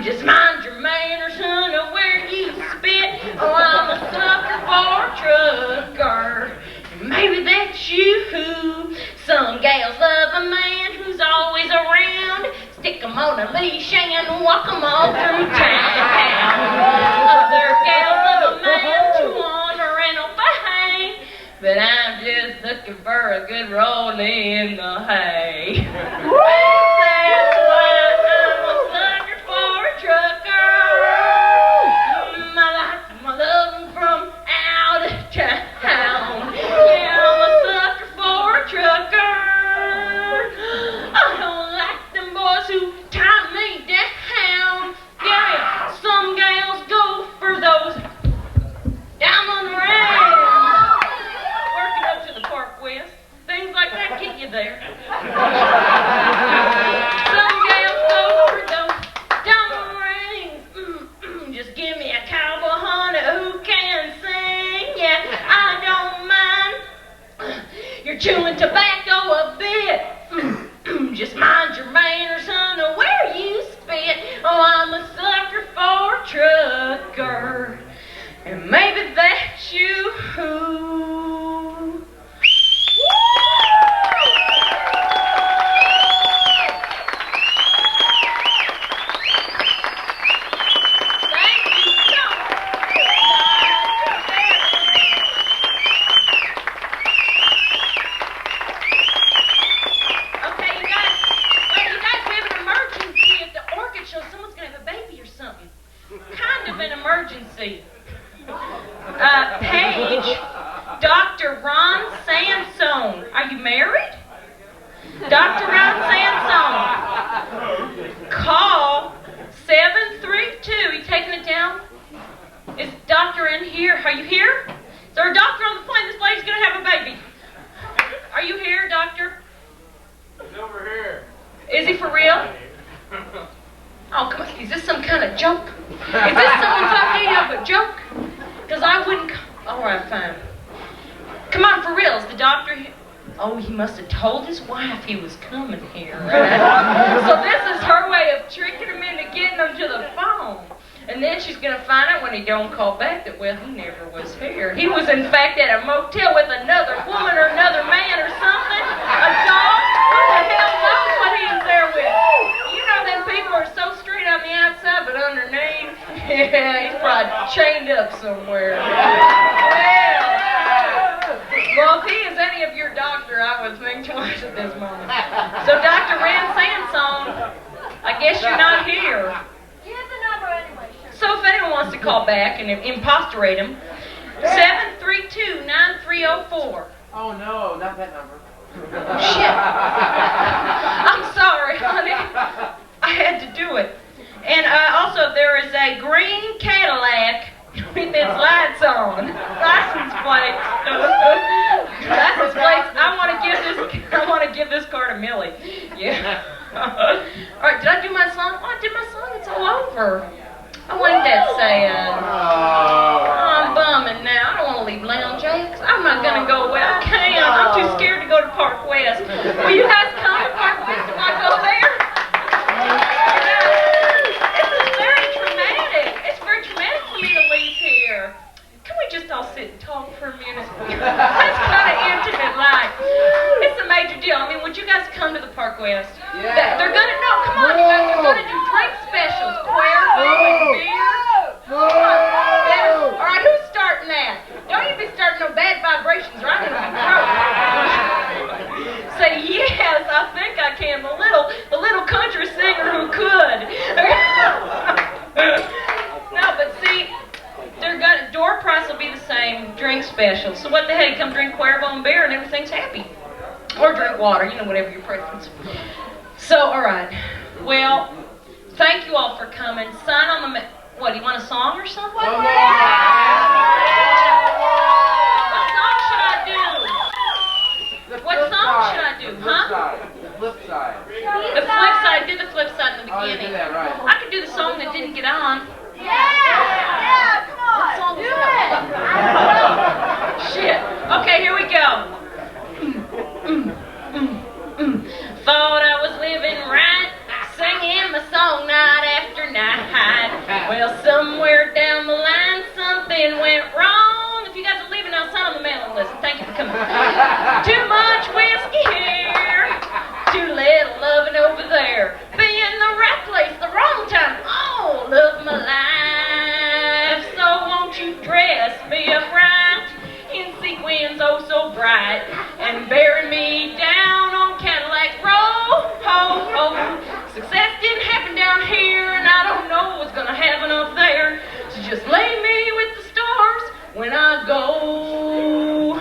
Just mind your manners, honey, where you spit. Oh, I'm a sucker for a trucker. Maybe that's you. Some gals love a man who's always around. Stick 'em on a leash and walk 'em all through town. Other gals love a man to honor and obey. But I'm just looking for a good roll in the hay. That's why I'm a sucker for a trucker. I love 'em from out of town. Yeah, I'm a sucker for a trucker. I don't like them boys who tie me down. Yeah, some gals go for those diamond rings. Working up to the Park West. Things like that get you there. Some gals go for those diamond rings. Just give me a cowboy, honey, who can sing. Yeah, I don't mind. You're chewing tobacco a bit. Just mind your manners, honey, where you spit. Oh, I'm a sucker for a trucker. And maybe that's you. Woo! Dr. Roxanne Song. Call 732. You taking it down? Is doctor in here? Are you here? Is there a doctor on the plane? This lady's going to have a baby. Are you here, doctor? He's over here. Is he for real? Oh, come on. Is this some kind of joke? Is this someone's idea of a joke? Because I wouldn't... All right, fine. Come on, for real. Is the doctor here? Oh, he must have told his wife he was coming here, right? So this is her way of tricking him into getting him to the phone. And then she's going to find out when he don't call back that, well, he never was here. He was, in fact, at a motel with another woman or another man or something. A dog. Who the hell knows what he was there with? You know them people are so straight on the outside, but underneath, yeah, he's probably chained up somewhere. Well, if he is any of your doctor, I would think twice at this moment. So, Dr. Rand Sansone, I guess you're not here. Give the number anyway. So if anyone wants to call back and impostorate him, 732-9304. Oh no, not that number. Shit. I'm sorry, honey. I had to do it. And also, there is a green Cadillac with its lights on. License plates. License plates. I want to give this car to Millie. Yeah. All right, did I do my song? Oh, I did my song. It's all over. I wanted that sad. I'm bumming now. I don't want to leave Lounge X. I'm not going to go away. I can't. I'm too scared to go to Park West. Will you guys come to Park West if I go there? This is very traumatic. It's very traumatic for me to leave here. Can we just all sit and talk for a minute? That's kind of intimate, like. It's a major deal. I mean, would you guys come to the Park West? Yeah. They're gonna, no, come on, you guys, they're gonna do drink specials. Cuervo and beer. All right, who's starting that? Don't you be starting no bad vibrations or I'm gonna be broke. Say, yes, I think I can. The little country singer who could. No, but see, door price will be the same, drink specials. So what the heck, come drink Cuervo and beer and everything's happy. Or drink water, you know, whatever your preference. So, all right. Well, thank you all for coming. Sign on the... What, do you want a song or something? What song should I do? What song should I do, huh? The flip side. The flip side. Did the flip side in the Oh, you beginning. did that right. I could do the song that didn't get on. Yeah, come on. Do it. Shit. Okay, here we go. Thought I was living right, singing my song night after night. Well, somewhere down the line, something went wrong. If you guys are leaving now, sign on the mailing list. Thank you for coming. Too much whiskey here, too little loving over there. Be in the right place, the wrong time, all of my life. So won't you dress me up right in sequins oh so bright and bury me down on Cadillac Road. Ho, ho. Success didn't happen down here and I don't know what's gonna happen up there. So just lay me with the stars when I go.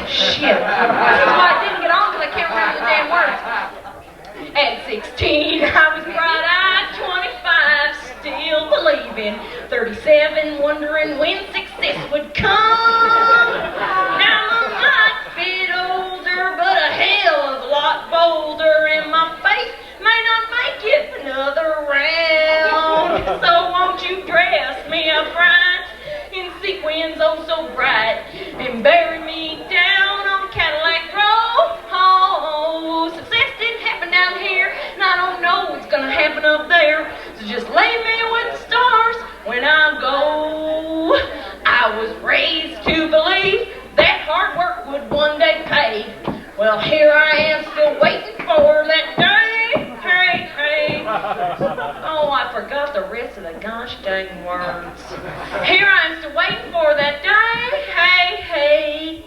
Shit. This is why I didn't get on because I can't remember the damn words. At 16, I was bright-eyed, 25, still believing, 37, wondering when success would come. Now I'm not a bit older, but a hell of a lot bolder, and my faith may not make it another round. So won't you dress me up right in sequins oh so bright and bury me down on Cadillac Road? Oh, success didn't happen down here, and I don't know what's gonna happen up there. So just lay me with the stars when I go. I was raised to believe that hard work would one day pay. Well, here I am still waiting for that day. Hey, hey. Oh, I forgot the rest of the gosh dang words. Here I am still waiting for that day. Hey, hey.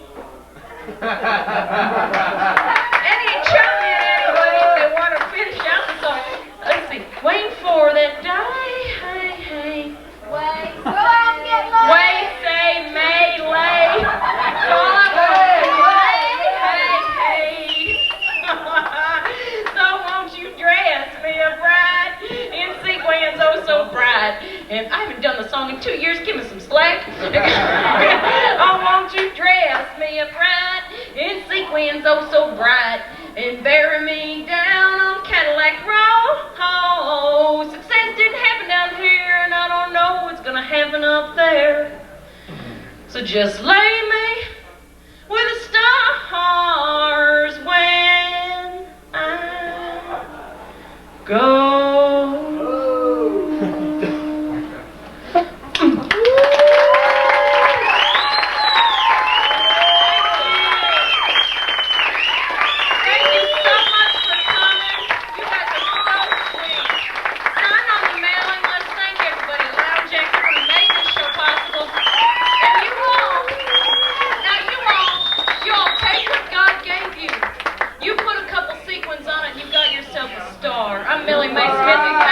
Any chummy anyway, if they want to finish out the song. Let's see. Waiting for that day. Hey, hey. Wait. Go out and get lost. Wait, say, may, lay. That's all I want. Hey, hey, hey. And I haven't done the song in 2 years. Give me some slack. I want you to dress me up right in sequins oh so bright and bury me down on Cadillac Road. Oh, success didn't happen down here, and I don't know what's gonna happen up there. So just lay me with the stars when I go. I'm Millie Mae Smith.